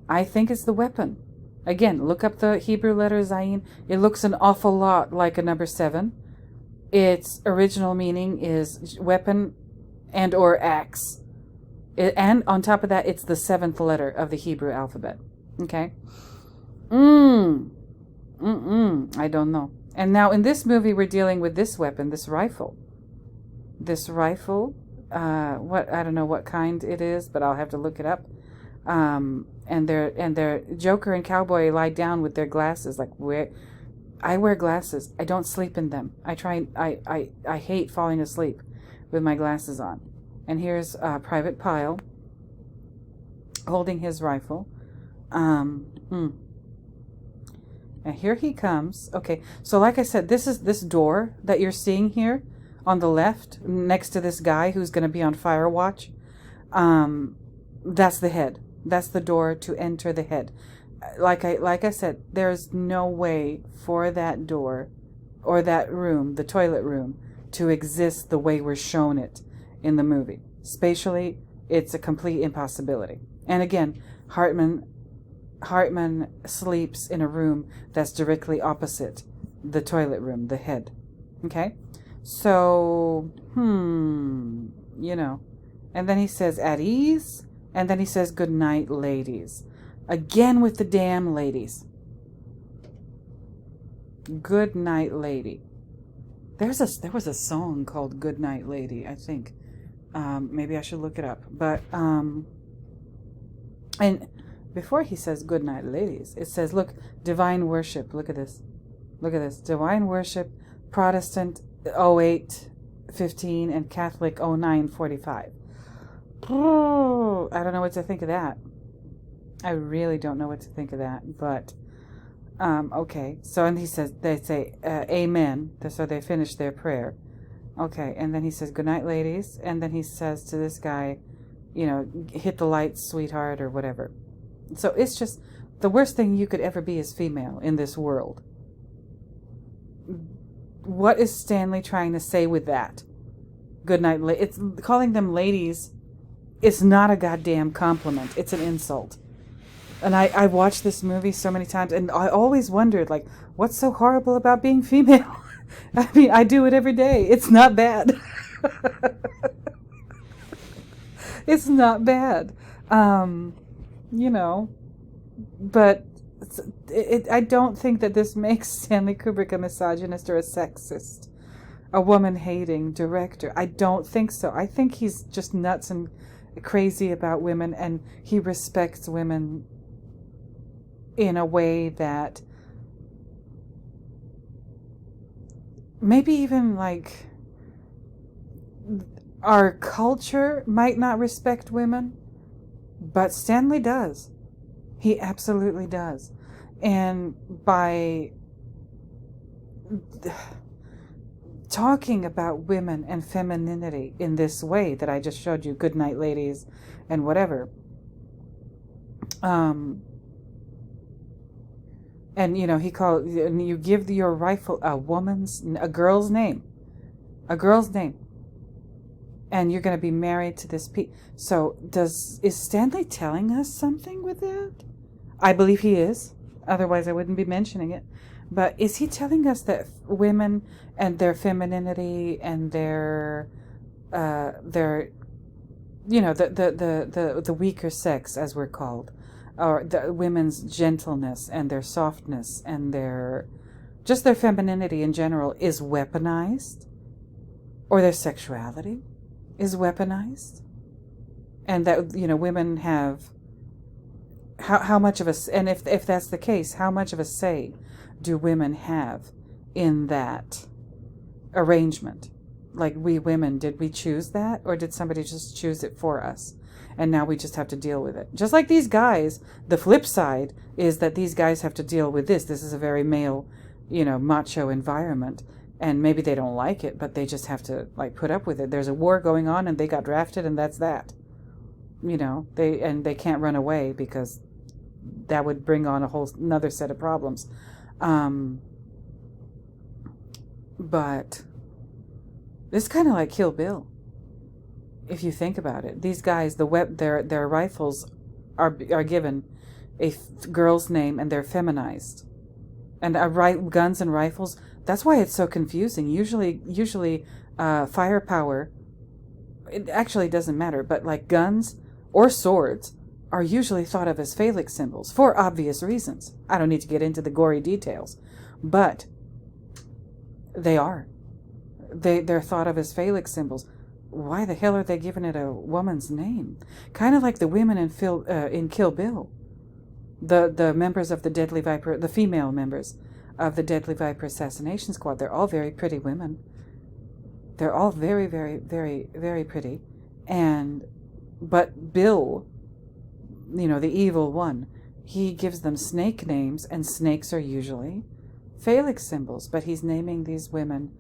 Speaker 1: I think it's the weapon. Again, look up the Hebrew letter Zayin. It looks an awful lot like a number 7. Its original meaning is weapon and or axe. And on top of that, it's the 7th letter of the Hebrew alphabet. Okay? I don't know. And now in this movie, we're dealing with this weapon, this rifle. This rifle, I don't know what kind it is, but I'll have to look it up. And their Joker and Cowboy lie down with their glasses. Like, I wear glasses. I don't sleep in them. I hate falling asleep with my glasses on. And here's Private Pyle holding his rifle. And here he comes. Okay, so like I said, this is this door that you're seeing here on the left, next to this guy who's going to be on fire watch. That's the head. That's the door to enter the head. Like I said, there's no way for that door or that room, the toilet room, to exist the way we're shown it in the movie. Spatially, it's a complete impossibility. And again, Hartman sleeps in a room that's directly opposite the toilet room, the head. Okay? So, And then he says, at ease. And then he says, good night, ladies. Again with the damn ladies. Good night, lady. There was a song called Good Night Lady, I think. Maybe I should look it up. But, and before he says good night, ladies, it says, look, divine worship. Look at this. Look at this. Divine worship, Protestant 08:15 and Catholic 09:45. I don't know what to think of that. I really don't know what to think of that. But, okay. So, and he says, they say, amen. So they finish their prayer. Okay. And then he says, good night, ladies. And then he says to this guy, hit the lights, sweetheart, or whatever. So it's just the worst thing you could ever be is female in this world. What is Stanley trying to say with that? Good night, it's calling them ladies. It's not a goddamn compliment. It's an insult. And I watched this movie so many times, and I always wondered, like, what's so horrible about being female? I mean, I do it every day. It's not bad. It's not bad. But I don't think that this makes Stanley Kubrick a misogynist or a sexist, a woman-hating director. I don't think so. I think he's just nuts and crazy about women, and he respects women in a way that maybe even, like, our culture might not respect women, but Stanley does. He absolutely does. And by talking about women and femininity in this way that I just showed you, good night, ladies, and whatever, And, and you give your rifle a girl's name. A girl's name. And you're going to be married to this So is Stanley telling us something with that? I believe he is. Otherwise, I wouldn't be mentioning it. But is he telling us that women and their femininity and their the weaker sex, as we're called, or the women's gentleness and their softness and their femininity in general is weaponized, or their sexuality is weaponized, and that women have how much of a, and if that's the case, how much of a say do women have in that arrangement? Like, we women, did we choose that, or did somebody just choose it for us? And now we just have to deal with it. Just like these guys, the flip side is that these guys have to deal with this. This is a very male, macho environment. And maybe they don't like it, but they just have to, put up with it. There's a war going on and they got drafted, and that's that. They can't run away, because that would bring on a whole another set of problems. But it's kind of like Kill Bill, if you think about it. These guys, their rifles are given a girl's name, and they're feminized. And guns and rifles, that's why it's so confusing. Usually, firepower, it actually doesn't matter, but like guns or swords are usually thought of as phallic symbols for obvious reasons. I don't need to get into the gory details, but they are. They're thought of as phallic symbols. Why the hell are they giving it a woman's name? Kind of like the women in Kill Bill. The members of the Deadly Viper, the female members of the Deadly Viper assassination squad, they're all very pretty women. They're all very, very, very, very pretty. But Bill, the evil one, he gives them snake names, and snakes are usually phallic symbols, but he's naming these women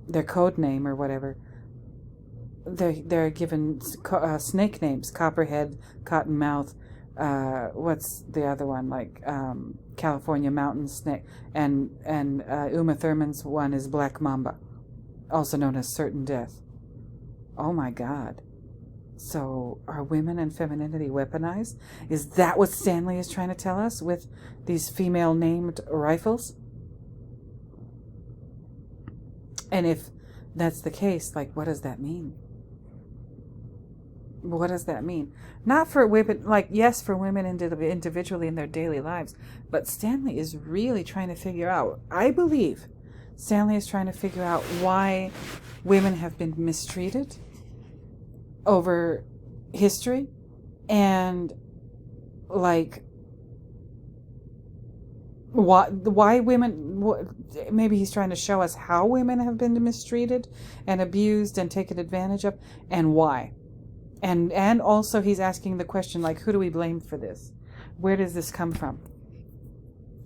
Speaker 1: their code name or whatever. They're given snake names: Copperhead, Cottonmouth, what's the other one, California Mountain Snake, and Uma Thurman's one is Black Mamba, also known as Certain Death. Oh my God. So are women and femininity weaponized? Is that what Stanley is trying to tell us with these female named rifles? And if that's the case, what does that mean? What does that mean? Not for women, yes, for women individually in their daily lives, but Stanley is really trying to figure out, I believe Stanley is trying to figure out why women have been mistreated over history, and why women, maybe he's trying to show us how women have been mistreated and abused and taken advantage of, and why. And also he's asking the question, who do we blame for this? Where does this come from?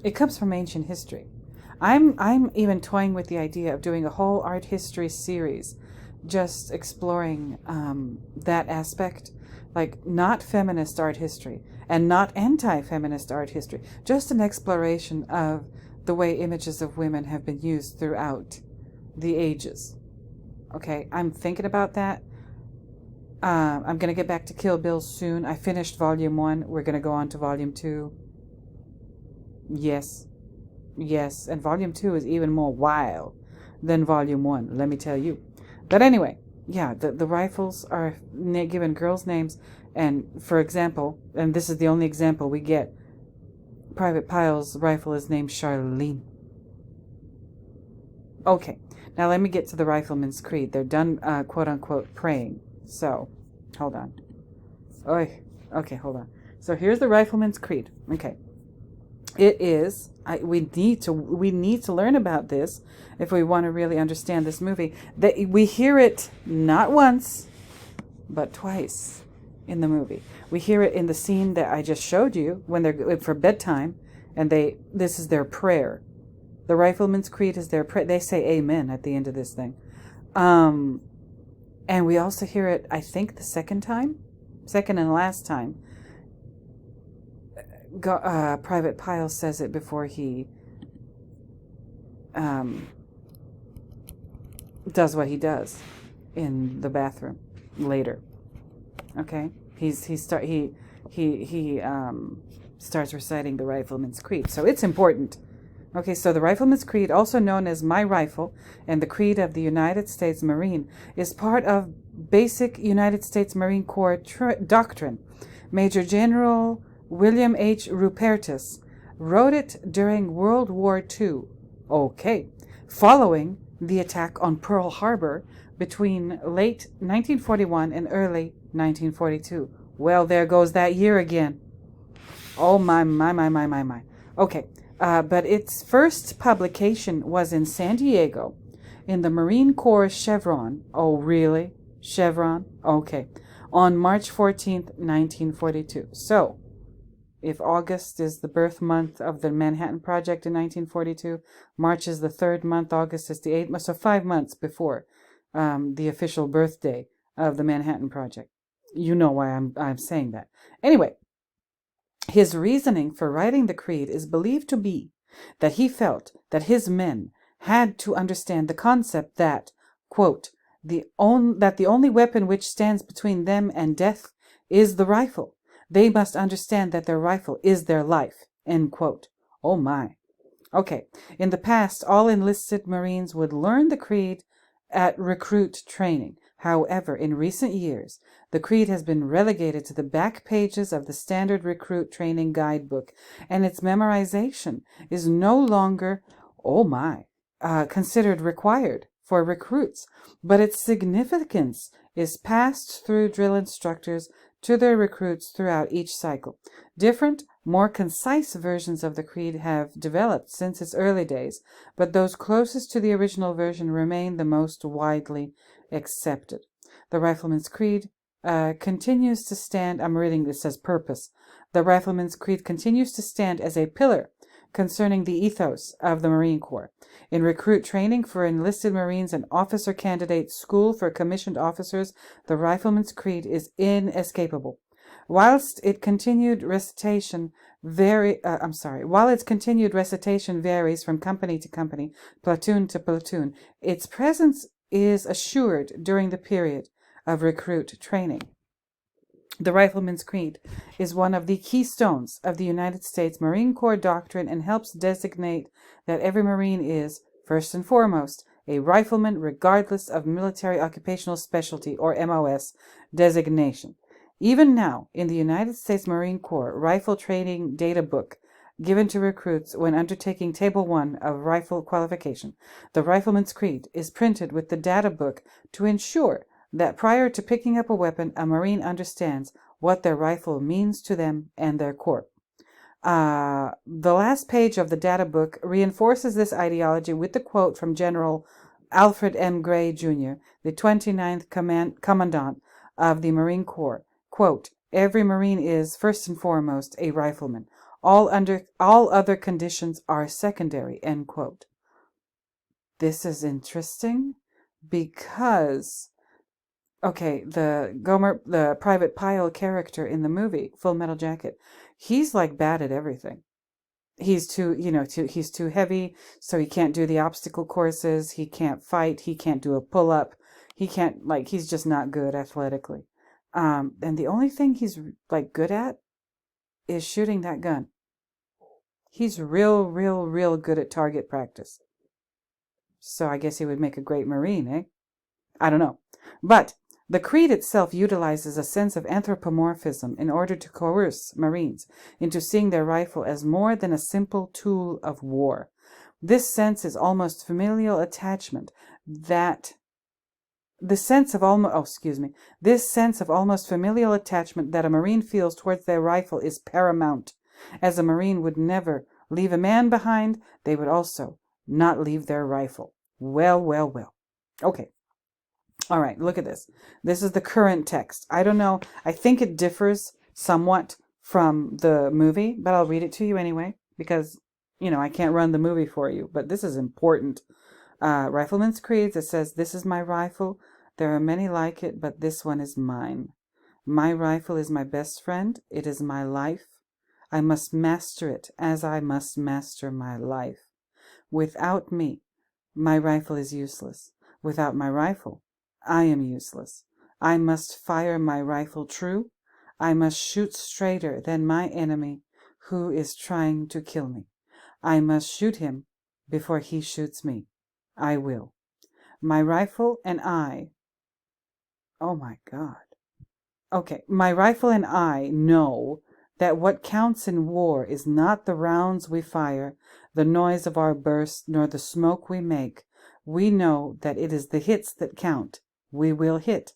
Speaker 1: It comes from ancient history. I'm even toying with the idea of doing a whole art history series, just exploring that aspect, not feminist art history and not anti-feminist art history, just an exploration of the way images of women have been used throughout the ages. Okay, I'm thinking about that. I'm going to get back to Kill Bill soon. I finished Volume 1. We're going to go on to Volume 2. Yes, and Volume 2 is even more wild than Volume 1, let me tell you. But anyway, yeah, the rifles are given girls' names, and for example, and this is the only example we get, Private Pyle's rifle is named Charlene. Okay, now let me get to the Rifleman's Creed. They're done, quote-unquote, praying. So, hold on. Okay, hold on. So here's the Rifleman's Creed. Okay. It is, we need to learn about this if we want to really understand this movie. That we hear it not once, but twice in the movie. We hear it in the scene that I just showed you when they're for bedtime, and this is their prayer. The Rifleman's Creed is their prayer. They say amen at the end of this thing. And we also hear it, I think, the second and last time, Private Pyle says it before he does what he does in the bathroom later. Okay, he starts reciting the Rifleman's Creed, so it's important. Okay, so the Rifleman's Creed, also known as My Rifle and the Creed of the United States Marine, is part of basic United States Marine Corps doctrine. Major General William H. Rupertus wrote it during World War II. Okay, following the attack on Pearl Harbor between late 1941 and early 1942. Well, there goes that year again. Oh, my. Okay, but its first publication was in San Diego in the Marine Corps Chevron. Oh, really? Chevron? Okay. On March 14th, 1942. So, if August is the birth month of the Manhattan Project in 1942, March is the third month, August is the 8th month, so 5 months before the official birthday of the Manhattan Project. You know why I'm saying that. Anyway, his reasoning for writing the creed is believed to be that he felt that his men had to understand the concept that, quote, that the only weapon which stands between them and death is the rifle. They must understand that their rifle is their life, end quote. Oh my. Okay, in the past, all enlisted Marines would learn the creed at recruit training. However, in recent years, the creed has been relegated to the back pages of the standard recruit training guidebook, and its memorization is no longer, considered required for recruits, but its significance is passed through drill instructors to their recruits throughout each cycle. Different, more concise versions of the creed have developed since its early days, but those closest to the original version remain the most widely accepted. The Rifleman's Creed continues to stand, I'm reading this as purpose. The Rifleman's Creed continues to stand as a pillar concerning the ethos of the Marine Corps. In recruit training for enlisted Marines and officer candidate school for commissioned officers, the Rifleman's Creed is inescapable. Whilst its continued recitation varies from company to company, platoon to platoon, its presence is assured during the period of recruit training. The Rifleman's Creed is one of the keystones of the United States Marine Corps doctrine and helps designate that every Marine is, first and foremost, a rifleman regardless of military occupational specialty or MOS designation. Even now, in the United States Marine Corps Rifle Training Data Book, given to recruits when undertaking Table 1 of rifle qualification, the Rifleman's Creed is printed with the data book to ensure that prior to picking up a weapon, a Marine understands what their rifle means to them and their corps. The last page of the data book reinforces this ideology with the quote from General Alfred M. Gray, Jr., the 29th Commandant of the Marine Corps. Quote, every Marine is, first and foremost, a rifleman. All other conditions are secondary, end quote. This is interesting because, okay, the Private Pyle character in the movie, Full Metal Jacket, he's like bad at everything. He's he's too heavy, so he can't do the obstacle courses. He can't fight. He can't do a pull-up. He's just not good athletically. And the only thing he's good at is shooting that gun. He's real good at target practice. So I guess he would make a great Marine, eh? I don't know. But the creed itself utilizes a sense of anthropomorphism in order to coerce Marines into seeing their rifle as more than a simple tool of war. This sense of almost familial attachment that a Marine feels towards their rifle is paramount. As a Marine would never leave a man behind, they would also not leave their rifle. Well. Okay. All right, look at this. This is the current text. I don't know. I think it differs somewhat from the movie, but I'll read it to you anyway because, I can't run the movie for you, but this is important. Rifleman's Creed, it says, this is my rifle. There are many like it, but this one is mine. My rifle is my best friend. It is my life. I must master it as I must master my life. Without me, my rifle is useless. Without my rifle, I am useless. I must fire my rifle true. I must shoot straighter than my enemy who is trying to kill me. I must shoot him before he shoots me. I will. My rifle and I... Oh my God. Okay, my rifle and I know that what counts in war is not the rounds we fire, the noise of our burst, nor the smoke we make. We know that it is the hits that count. We will hit.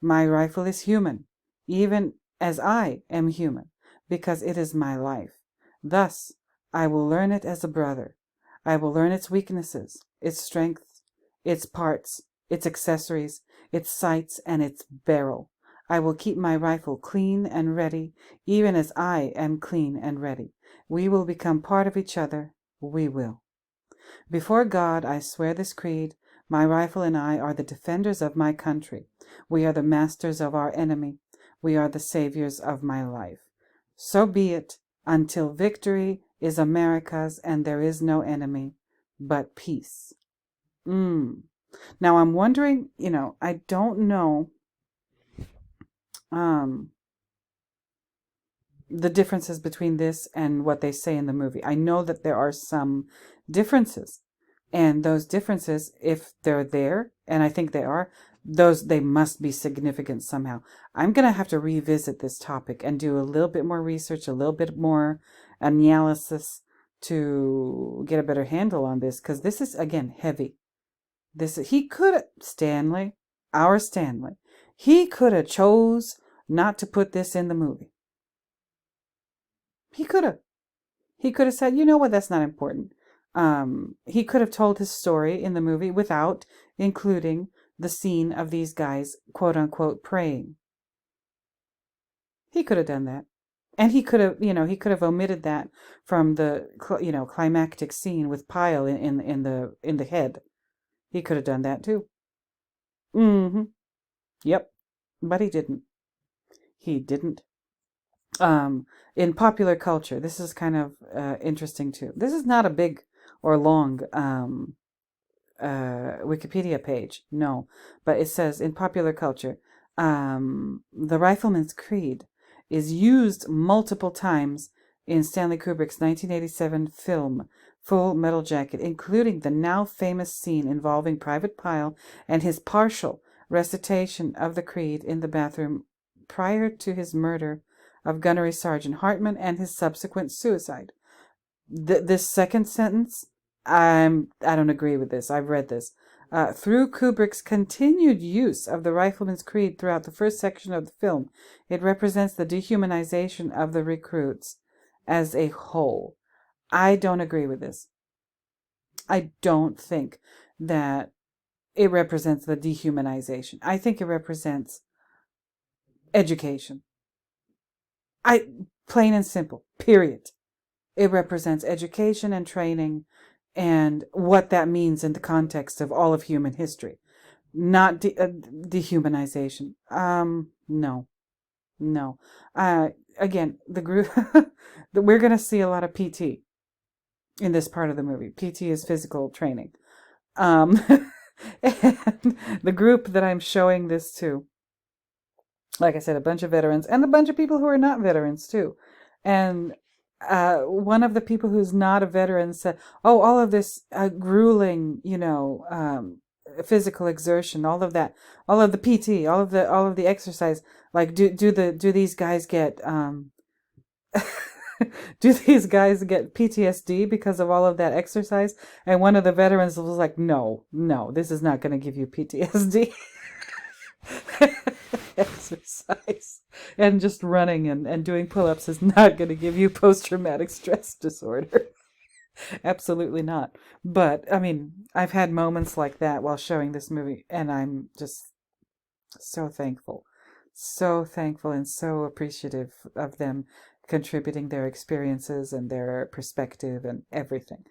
Speaker 1: My rifle is human, even as I am human, because it is my life. Thus, I will learn it as a brother. I will learn its weaknesses, its strengths, its parts, its accessories, its sights, and its barrel. I will keep my rifle clean and ready, even as I am clean and ready. We will become part of each other. We will. Before God, I swear this creed. My rifle and I are the defenders of my country. We are the masters of our enemy. We are the saviors of my life. So be it, until victory is America's and there is no enemy but peace. Now I'm wondering, I don't know the differences between this and what they say in the movie. I know that there are some differences, and those differences, if they're there, and I think they are, they must be significant somehow. I'm going to have to revisit this topic and do a little bit more research, a little bit more analysis to get a better handle on this, because this is, again, heavy. Our Stanley, he could have chose not to put this in the movie. He could have said, you know what, that's not important. He could have told his story in the movie without including the scene of these guys, quote unquote, praying. He could have done that. And he could have omitted that from the, climactic scene with Pyle in the head. He could have done that too. Yep. But he didn't. He didn't. In popular culture, this is kind of interesting too. This is not a big or long Wikipedia page, no, but it says in popular culture, the Rifleman's Creed is used multiple times in Stanley Kubrick's 1987 film Full Metal Jacket, including the now famous scene involving Private Pyle and his partial recitation of the creed in the bathroom prior to his murder of Gunnery Sergeant Hartman and his subsequent suicide. This second sentence, I don't agree with this. I've read this. Through Kubrick's continued use of the Rifleman's Creed throughout the first section of the film, it represents the dehumanization of the recruits as a whole. I don't agree with this. I don't think that it represents the dehumanization. I think it represents education. Plain and simple, period. It represents education and training and what that means in the context of all of human history. Not dehumanization. No. Again, the group, we're going to see a lot of PT in this part of the movie. PT is physical training. And the group that I'm showing this to, like I said, a bunch of veterans and a bunch of people who are not veterans too. And one of the people who's not a veteran said, "Oh, all of this grueling, physical exertion, all of that, all of the PT, all of the exercise. Like, do these guys get do these guys get PTSD because of all of that exercise?" And one of the veterans was like, "No, this is not going to give you PTSD." Exercise and just running and doing pull-ups is not going to give you post-traumatic stress disorder. Absolutely not. But I mean, I've had moments like that while showing this movie, and I'm just so thankful and so appreciative of them contributing their experiences and their perspective and everything.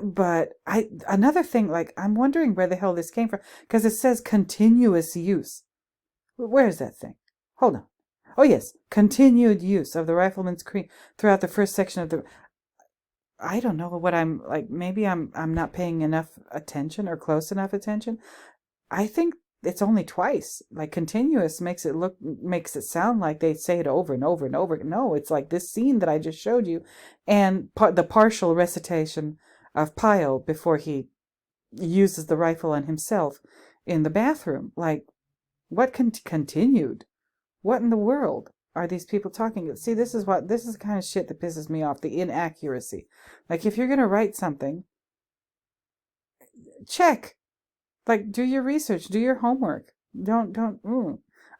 Speaker 1: But another thing, like, I'm wondering where the hell this came from, because it says continuous use. Where is that thing? Hold on. Oh yes, continued use of the rifleman's cream throughout the first section of the. I don't know what I'm like. Maybe I'm not paying enough attention or close enough attention. I think it's only twice. Like continuous makes it sound like they say it over and over and over. No, it's like this scene that I just showed you, and the partial recitation of Pyle before he uses the rifle on himself in the bathroom. Like, what continued? What in the world are these people talking? See, this is the kind of shit that pisses me off, the inaccuracy. Like, if you're going to write something, check. Like, do your research, do your homework. Don't.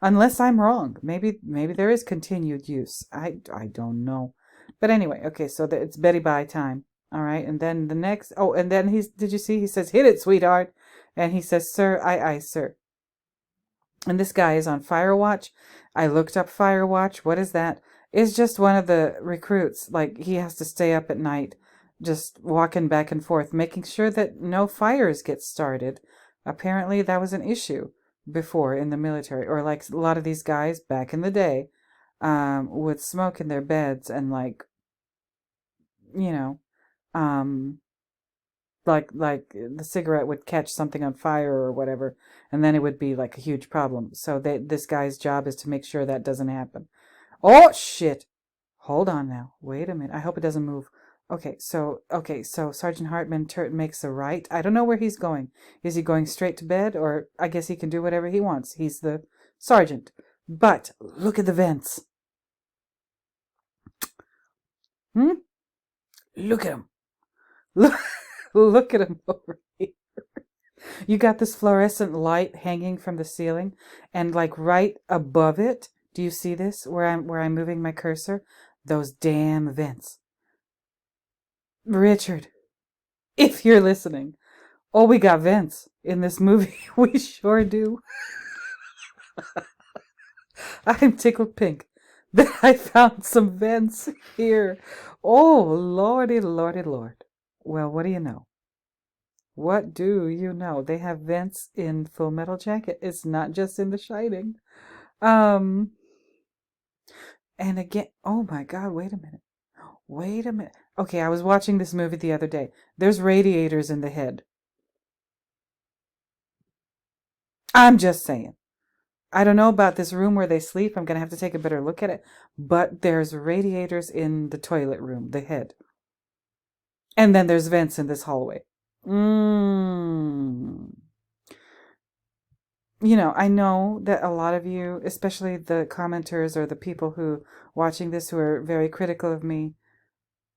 Speaker 1: Unless I'm wrong. Maybe there is continued use. I don't know. But anyway, okay, so it's Betty Bye time. All right, and then the next, and then did you see? He says, "Hit it, sweetheart." And he says, "Sir, aye, sir." And this guy is on Firewatch. I looked up Firewatch. What is that? It's just one of the recruits. Like, he has to stay up at night, just walking back and forth, making sure that no fires get started. Apparently, that was an issue before in the military. Or, like, a lot of these guys back in the day would smoke in their beds and, like, you know, like the cigarette would catch something on fire or whatever, and then it would be like a huge problem. So this guy's job is to make sure that doesn't happen. Oh shit! Hold on now. Wait a minute. I hope it doesn't move. Okay, so Sergeant Hartman makes a right. I don't know where he's going. Is he going straight to bed, or I guess he can do whatever he wants. He's the sergeant. But look at the vents. Look at him. Look at him over here. You got this fluorescent light hanging from the ceiling, and like right above it, do you see this? Where I'm moving my cursor? Those damn vents. Richard, if you're listening, we got vents in this movie. We sure do. I'm tickled pink that I found some vents here. Oh, lordy, lordy, lord. Well, what do you know? What do you know? They have vents in Full Metal Jacket. It's not just in The Shining. And again, oh my God, wait a minute. Okay, I was watching this movie the other day. There's radiators in the head. I'm just saying. I don't know about this room where they sleep. I'm going to have to take a better look at it. But there's radiators in the toilet room, the head. And then there's vents in this hallway. You know, I know that a lot of you, especially the commenters or the people who watching this who are very critical of me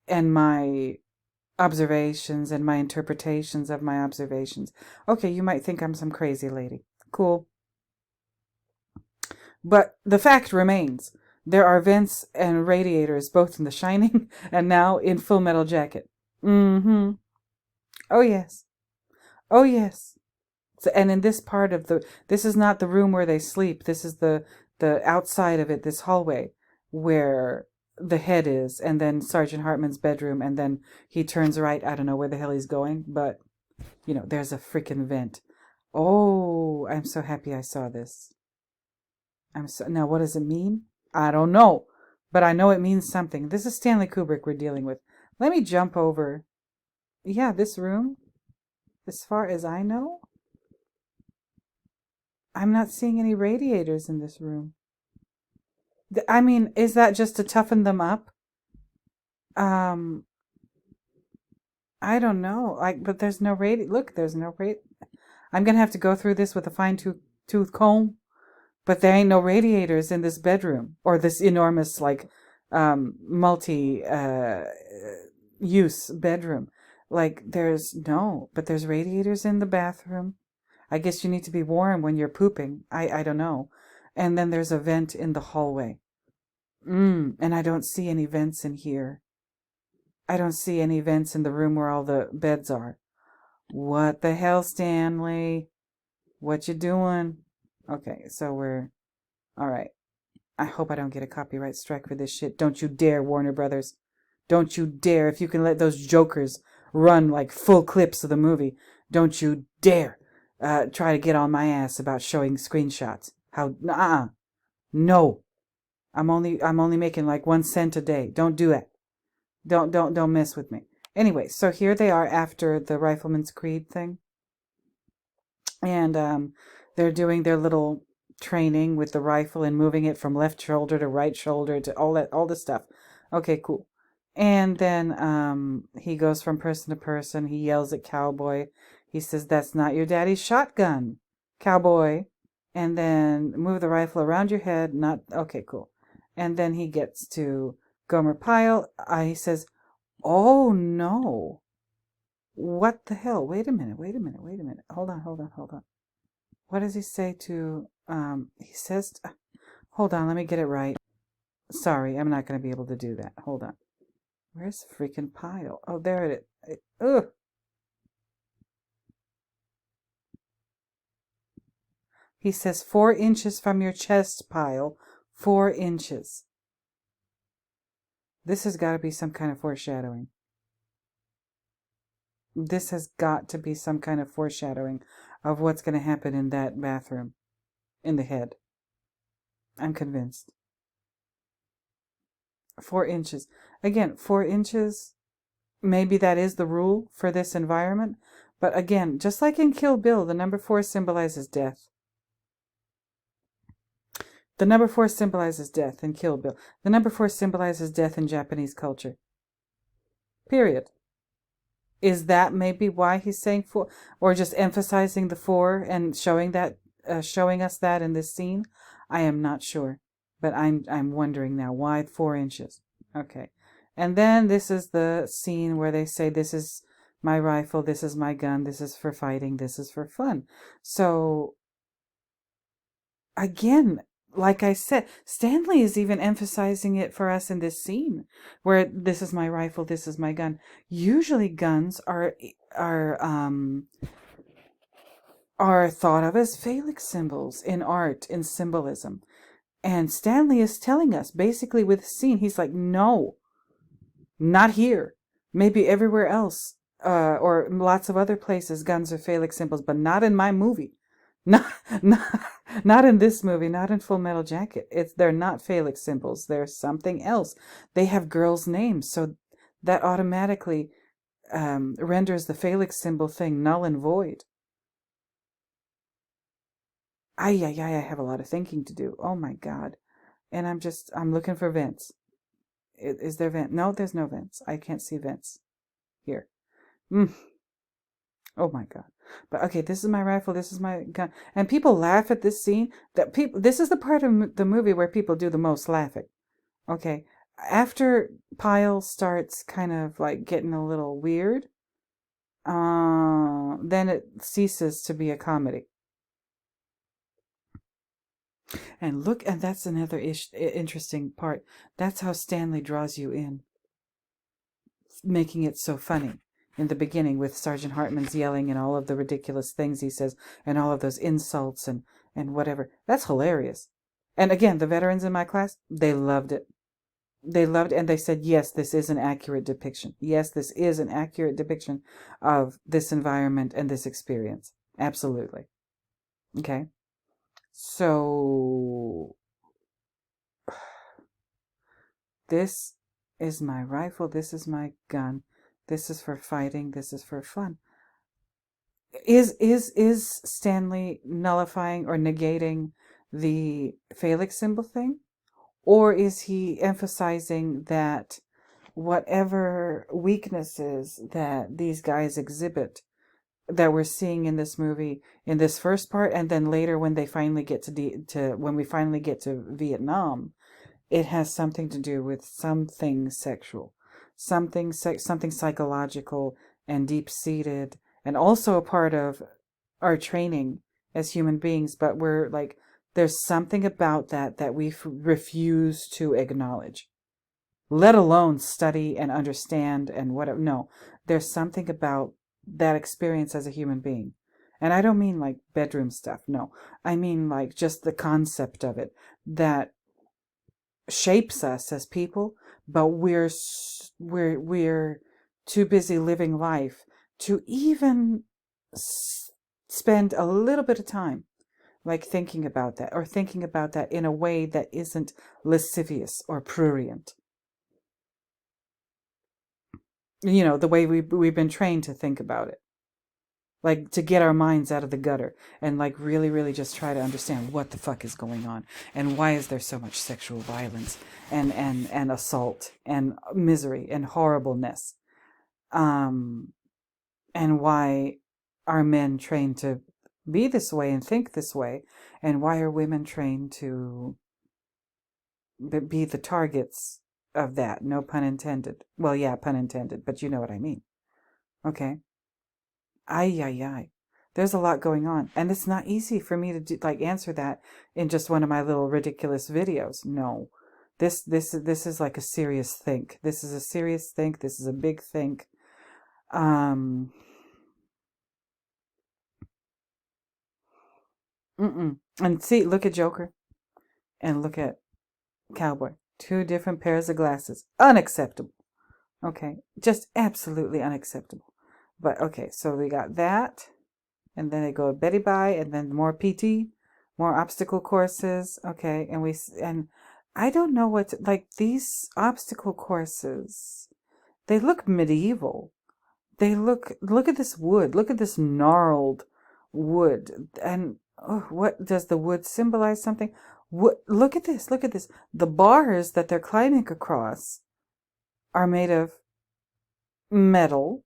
Speaker 1: and my observations and my interpretations of my observations. Okay, you might think I'm some crazy lady. Cool. But the fact remains, there are vents and radiators both in The Shining and now in Full Metal Jacket. Oh yes. Oh yes. So, and in this part of this is not the room where they sleep. This is the outside of it, this hallway where the head is, and then Sergeant Hartman's bedroom, and then he turns right. I don't know where the hell he's going, but you know, there's a freaking vent. Oh, I'm so happy I saw this. Now what does it mean? I don't know, but I know it means something. This is Stanley Kubrick we're dealing with. Let me jump over. Yeah, this room, as far as I know, I'm not seeing any radiators in this room. I mean, is that just to toughen them up? I don't know. But there's no Look, there's no I'm gonna have to go through this with a fine-tooth comb. But there ain't no radiators in this bedroom or this enormous multi-use bedroom. Like there's radiators in the bathroom. I guess you need to be warm when you're pooping. I don't know. And then there's a vent in the hallway. And I don't see any vents in here. I don't see any vents in the room where all the beds are. What the hell, Stanley? What you doing? Okay, so all right. I hope I don't get a copyright strike for this shit. Don't you dare, Warner Brothers. Don't you dare. If you can let those jokers run like full clips of the movie, don't you dare try to get on my ass about showing screenshots. No. I'm only making like 1 cent a day. Don't do it. Don't mess with me. Anyway, so here they are after the Rifleman's Creed thing. And they're doing their little training with the rifle and moving it from left shoulder to right shoulder to all this stuff. Okay, cool. And then he goes from person to person. He yells at Cowboy. He says, "That's not your daddy's shotgun, Cowboy." And then move the rifle around your head. Not okay, cool. And then he gets to Gomer Pyle. He says, "Oh no. What the hell? Wait a minute. Hold on. What does he say to, he says, hold on, let me get it right. Sorry, I'm not going to be able to do that. Hold on. Where's the freaking Pyle? Oh, there it is. Ugh. He says 4 inches from your chest, Pyle. 4 inches. This has got to be some kind of foreshadowing. This has got to be some kind of foreshadowing of what's going to happen in that bathroom. In the head. I'm convinced. 4 inches. Again, 4 inches, maybe that is the rule for this environment. But again, just like in Kill Bill, the number 4 symbolizes death. The number 4 symbolizes death in Kill Bill. The number 4 symbolizes death in Japanese culture. Period. Is that maybe why he's saying 4, or just emphasizing the 4 and showing us that in this scene? I am not sure, but I'm wondering now why 4 inches. Okay, and then this is the scene where they say, "This is my rifle. This is my gun. This is for fighting. This is for fun." So again, like I said, Stanley is even emphasizing it for us in this scene where "this is my rifle, this is my gun." Usually guns are thought of as phallic symbols in art, in symbolism. And Stanley is telling us, basically with the scene, he's like, no, not here. Maybe everywhere else, or lots of other places, guns are phallic symbols, but not in my movie. Not in this movie, not in Full Metal Jacket. They're not phallic symbols. They're something else. They have girls' names, so that automatically renders the phallic symbol thing null and void. I have a lot of thinking to do. Oh my God. And I'm looking for vents. Is there vent? No, there's no vents. I can't see vents here. Oh my God. But okay, this is my rifle, this is my gun. And people laugh at this scene. This is the part of the movie where people do the most laughing. Okay. After Pyle starts kind of like getting a little weird, then it ceases to be a comedy. And look, and that's another interesting part. That's how Stanley draws you in, making it so funny in the beginning with Sergeant Hartman's yelling and all of the ridiculous things he says and all of those insults and whatever. That's hilarious. And again, the veterans in my class, they loved it. They loved it, and they said, yes, this is an accurate depiction. Yes, this is an accurate depiction of this environment and this experience. Absolutely. Okay. So this is my rifle. This is my gun. This is for fighting. This is for fun. Is Stanley nullifying or negating the phallic symbol thing? Or is he emphasizing that whatever weaknesses that these guys exhibit that we're seeing in this movie, in this first part, and then later when they finally get when we finally get to Vietnam, it has something to do with something sexual, something psychological and deep-seated, and also a part of our training as human beings, but we're like, there's something about that we refuse to acknowledge, let alone study and understand and whatever. No, there's something about that experience as a human being. And I don't mean like bedroom stuff. No, I mean like just the concept of it that shapes us as people, but we're too busy living life to even spend a little bit of time like thinking about that, or thinking about that in a way that isn't lascivious or prurient. You know, the way we've been trained to think about it. Like, to get our minds out of the gutter and like really, really just try to understand what the fuck is going on, and why is there so much sexual violence and assault and misery and horribleness, and why are men trained to be this way and think this way, and why are women trained to be the targets of that? No pun intended. Well, yeah, pun intended, but you know what I mean. Okay. Ay, ay, ay. There's a lot going on, and it's not easy for me to do, like, answer that in just one of my little ridiculous videos. No, this is like a serious think. This is a serious think. This is a big think. And see, look at Joker and look at Cowboy. Two different pairs of glasses. Unacceptable. Okay, just absolutely unacceptable. But okay, so we got that. And then they go Betty by, and then more PT, more obstacle courses. Okay, and I don't know what like these obstacle courses. They look medieval. They look at this wood. Look at this gnarled wood. And what does the wood symbolize? Something. Look at this. Look at this. The bars that they're climbing across are made of metal.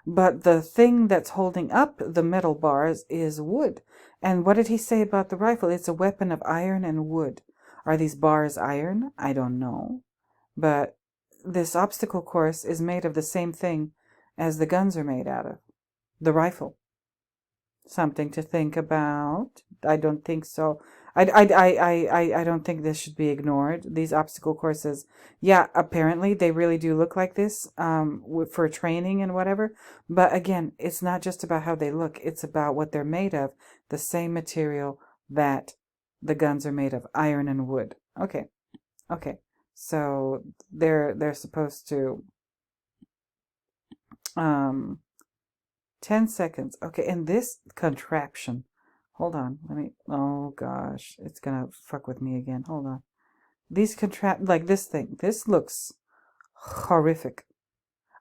Speaker 1: But the thing that's holding up the metal bars is wood. And what did he say about the rifle? It's a weapon of iron and wood. Are these bars iron? I don't know. But this obstacle course is made of the same thing as the guns are made out of. The rifle. Something to think about. I don't think so. I don't think this should be ignored. These obstacle courses, yeah, apparently they really do look like this, for training and whatever. But again, it's not just about how they look. It's about what they're made of. The same material that the guns are made of, iron and wood. Okay. So they're supposed to, 10 seconds. Okay, and this contraption. Hold on. Oh gosh, it's gonna fuck with me again. Hold on. These like this thing. This looks horrific.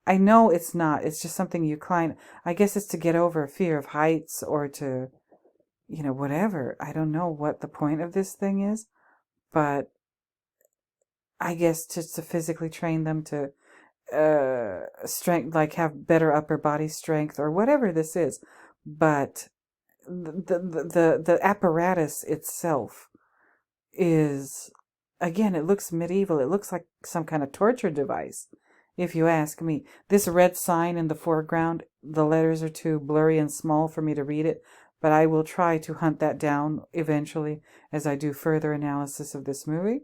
Speaker 1: I know it's not. It's just something you climb. I guess it's to get over a fear of heights, or to, whatever. I don't know what the point of this thing is, but I guess just to physically train them to strength, like have better upper body strength, or whatever this is. But the apparatus itself is, again, it looks medieval. It looks like some kind of torture device, if you ask me. This red sign in the foreground, the letters are too blurry and small for me to read it, but I will try to hunt that down eventually as I do further analysis of this movie.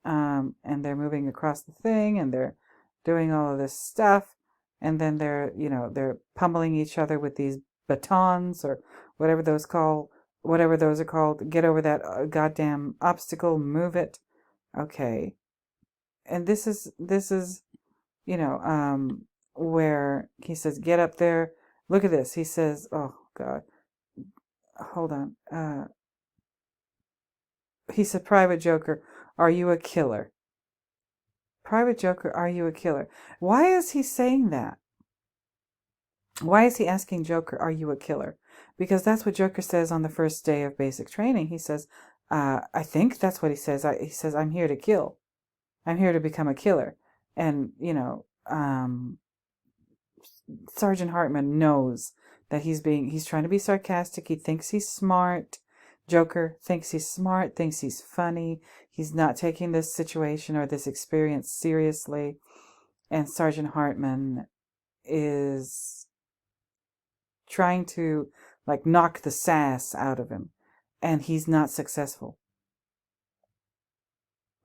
Speaker 1: And they're moving across the thing, and they're doing all of this stuff, and then they're pummeling each other with these batons, or whatever those are called. Get over that goddamn obstacle, move it. Okay. And this is where he says, get up there. Look at this. He says, oh God, hold on. He said, Private Joker, are you a killer? Private Joker, are you a killer? Why is he saying that? Why is he asking Joker, are you a killer? Because that's what Joker says on the first day of basic training. He says, I think that's what he says. He says, I'm here to kill. I'm here to become a killer. And, Sergeant Hartman knows that he's trying to be sarcastic. He thinks he's smart. Joker thinks he's smart, thinks he's funny. He's not taking this situation or this experience seriously. And Sergeant Hartman is trying to, like, knock the sass out of him. And he's not successful.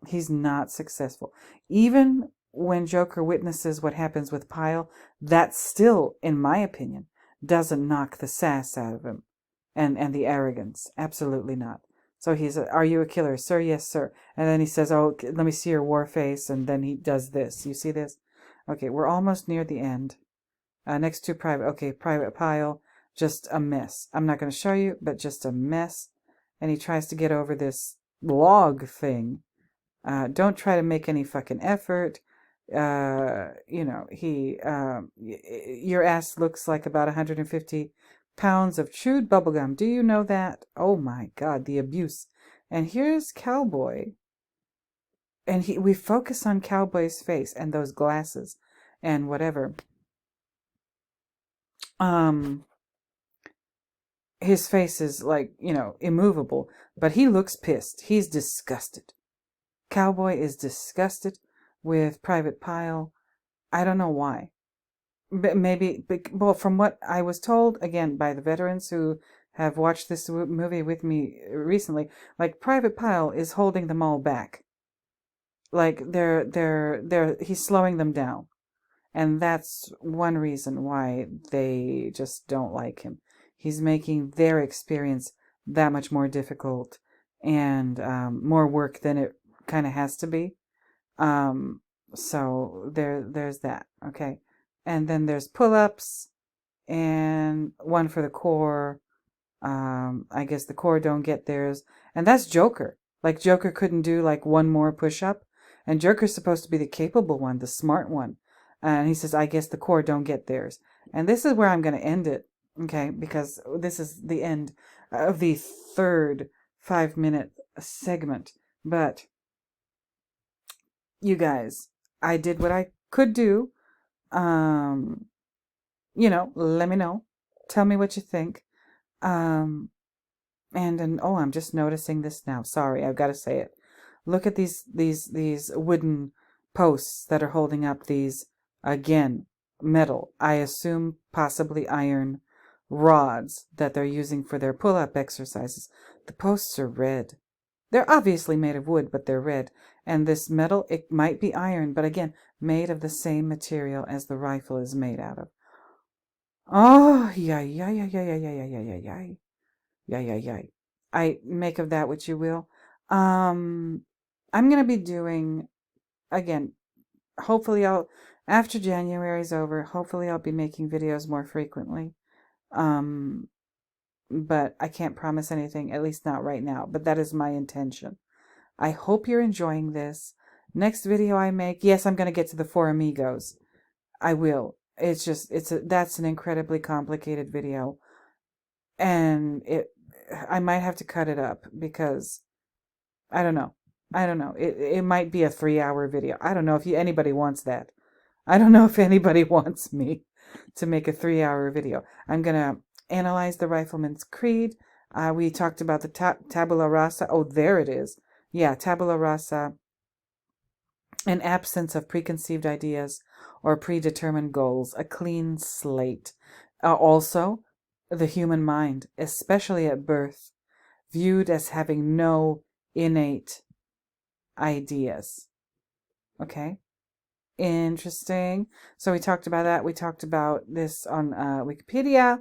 Speaker 1: He's not successful. Even when Joker witnesses what happens with Pyle, that still, in my opinion, doesn't knock the sass out of him. And the arrogance. Absolutely not. So he's, are you a killer? Sir, yes, sir. And then he says, oh, let me see your war face. And then he does this. You see this? Okay, we're almost near the end. Next to Private. Okay, Private Pyle. Just a mess. I'm not going to show you, but just a mess. and he tries to get over this log thing. Don't try to make any fucking effort. Your ass looks like about 150 pounds of chewed bubblegum. Do you know that? Oh my God, the abuse. And here's Cowboy. And we focus on Cowboy's face and those glasses and whatever. His face is like, immovable, but he looks pissed. He's disgusted. Cowboy is disgusted with Private Pile. I don't know why. But maybe, well, from what I was told, again, by the veterans who have watched this movie with me recently, like, Private Pile is holding them all back. Like, he's slowing them down. And that's one reason why they just don't like him. He's making their experience that much more difficult and more work than it kind of has to be. So there's that. Okay. And then there's pull-ups and one for the core. I guess the core don't get theirs. And that's Joker. Like, Joker couldn't do like one more push-up. And Joker's supposed to be the capable one, the smart one. And he says, I guess the core don't get theirs. And this is where I'm going to end it. Okay. Because this is the end of the third 5-minute segment. But you guys, I did what I could do. Let me know. Tell me what you think. I'm just noticing this now. Sorry, I've got to say it. Look at these wooden posts that are holding up these, again, metal, I assume possibly iron rods that they're using for their pull-up exercises. The posts are red. They're obviously made of wood, but they're red. And this metal, it might be iron, but again, made of the same material as the rifle is made out of. Oh, yeah. I make of that what you will. I'm going to be doing, again, hopefully after January's over, hopefully I'll be making videos more frequently. But I can't promise anything, at least not right now, but that is my intention. I hope you're enjoying this. Next video I make, yes, I'm going to get to the Four Amigos. I will. It's just, that's an incredibly complicated video. And I might have to cut it up because I don't know. It might be a 3-hour video. I don't know if anybody wants that. I don't know if anybody wants me to make a 3-hour video. I'm going to analyze the Rifleman's Creed. We talked about the Tabula Rasa. Oh, there it is. Yeah, Tabula Rasa. An absence of preconceived ideas or predetermined goals. A clean slate. Also, the human mind, especially at birth, viewed as having no innate ideas. Okay? Interesting. So we talked about that. We talked about this on Wikipedia.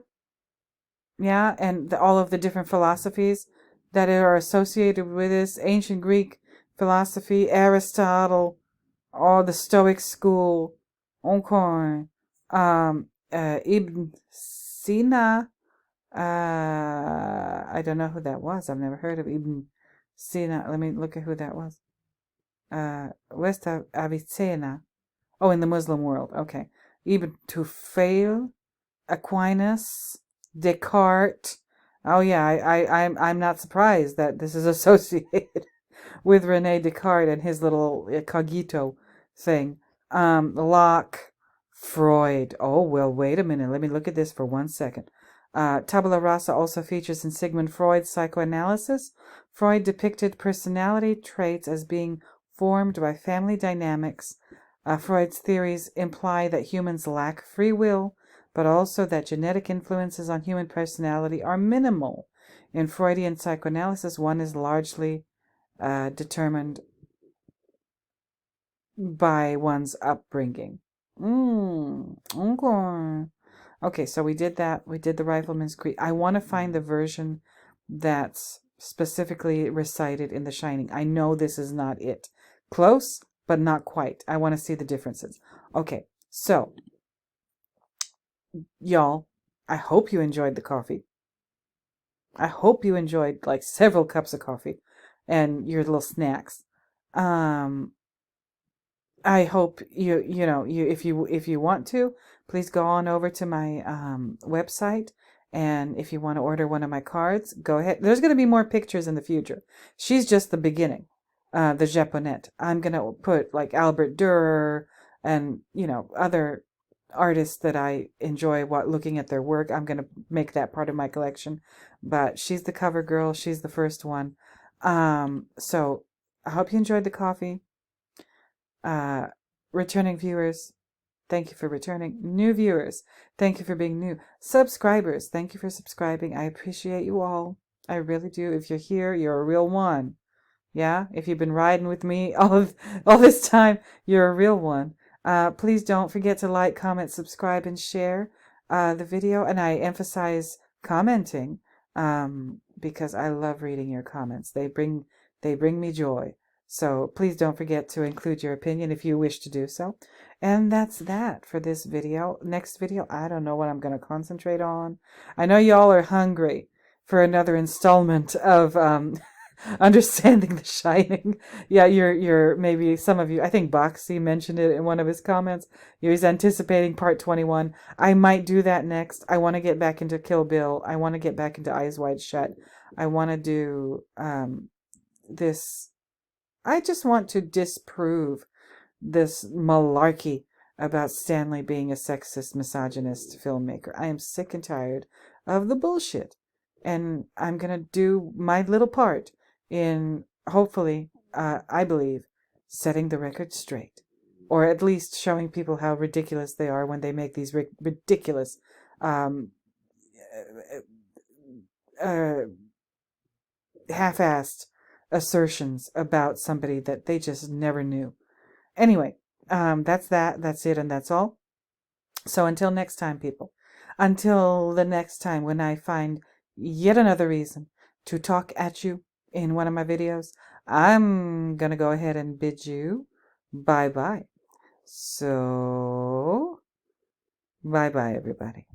Speaker 1: Yeah, and all of the different philosophies that are associated with this. Ancient Greek philosophy, Aristotle, all the Stoic school, okay. Ibn Sina. I don't know who that was. I've never heard of Ibn Sina. Let me look at who that was. West Avicenna. Oh, in the Muslim world. Okay. Ibn Tufail, Aquinas, Descartes. Oh yeah, I'm not surprised that this is associated with Rene Descartes and his little cogito thing. Locke, Freud. Oh well, wait a minute. Let me look at this for 1 second. Tabula Rasa also features in Sigmund Freud's psychoanalysis. Freud depicted personality traits as being formed by family dynamics. Freud's theories imply that humans lack free will, but also that genetic influences on human personality are minimal. In Freudian psychoanalysis, one is largely determined by one's upbringing. Okay, so we did that. We did the Rifleman's Creed. I want to find the version that's specifically recited in The Shining. I know this is not it. Close, but not quite. I want to see the differences. Okay, so, y'all, I hope you enjoyed the coffee. I hope you enjoyed like several cups of coffee and your little snacks. Um, I hope you if you want to, please go on over to my website, and if you want to order one of my cards, go ahead. There's going to be more pictures in the future. She's just the beginning. The Japonette. I'm going to put like Albert Dürer and other artists that I enjoy looking at their work. I'm going to make that part of my collection. But she's the cover girl. She's the first one. So I hope you enjoyed the coffee. Returning viewers, thank you for returning. New viewers, thank you for being new. Subscribers, thank you for subscribing. I appreciate you all. I really do. If you're here, you're a real one. Yeah, if you've been riding with me all this time, you're a real one. Please don't forget to like, comment, subscribe, and share the video. And I emphasize commenting because I love reading your comments. They bring me joy. So please don't forget to include your opinion if you wish to do so. And that's that for this video. Next video, I don't know what I'm going to concentrate on. I know y'all are hungry for another installment of Understanding the Shining. Yeah, you're maybe some of you, I think Boxy mentioned it in one of his comments. He's anticipating part 21. I might do that next. I want to get back into Kill Bill. I want to get back into Eyes Wide Shut. I want to do this. I just want to disprove this malarkey about Stanley being a sexist, misogynist filmmaker. I am sick and tired of the bullshit. And I'm going to do my little part in, hopefully, I believe, setting the record straight. Or at least showing people how ridiculous they are when they make these ridiculous half-assed assertions about somebody that they just never knew. Anyway, that's it, and that's all. So until next time, people, until the next time when I find yet another reason to talk at you in one of my videos, I'm gonna go ahead and bid you bye-bye. So bye-bye, everybody.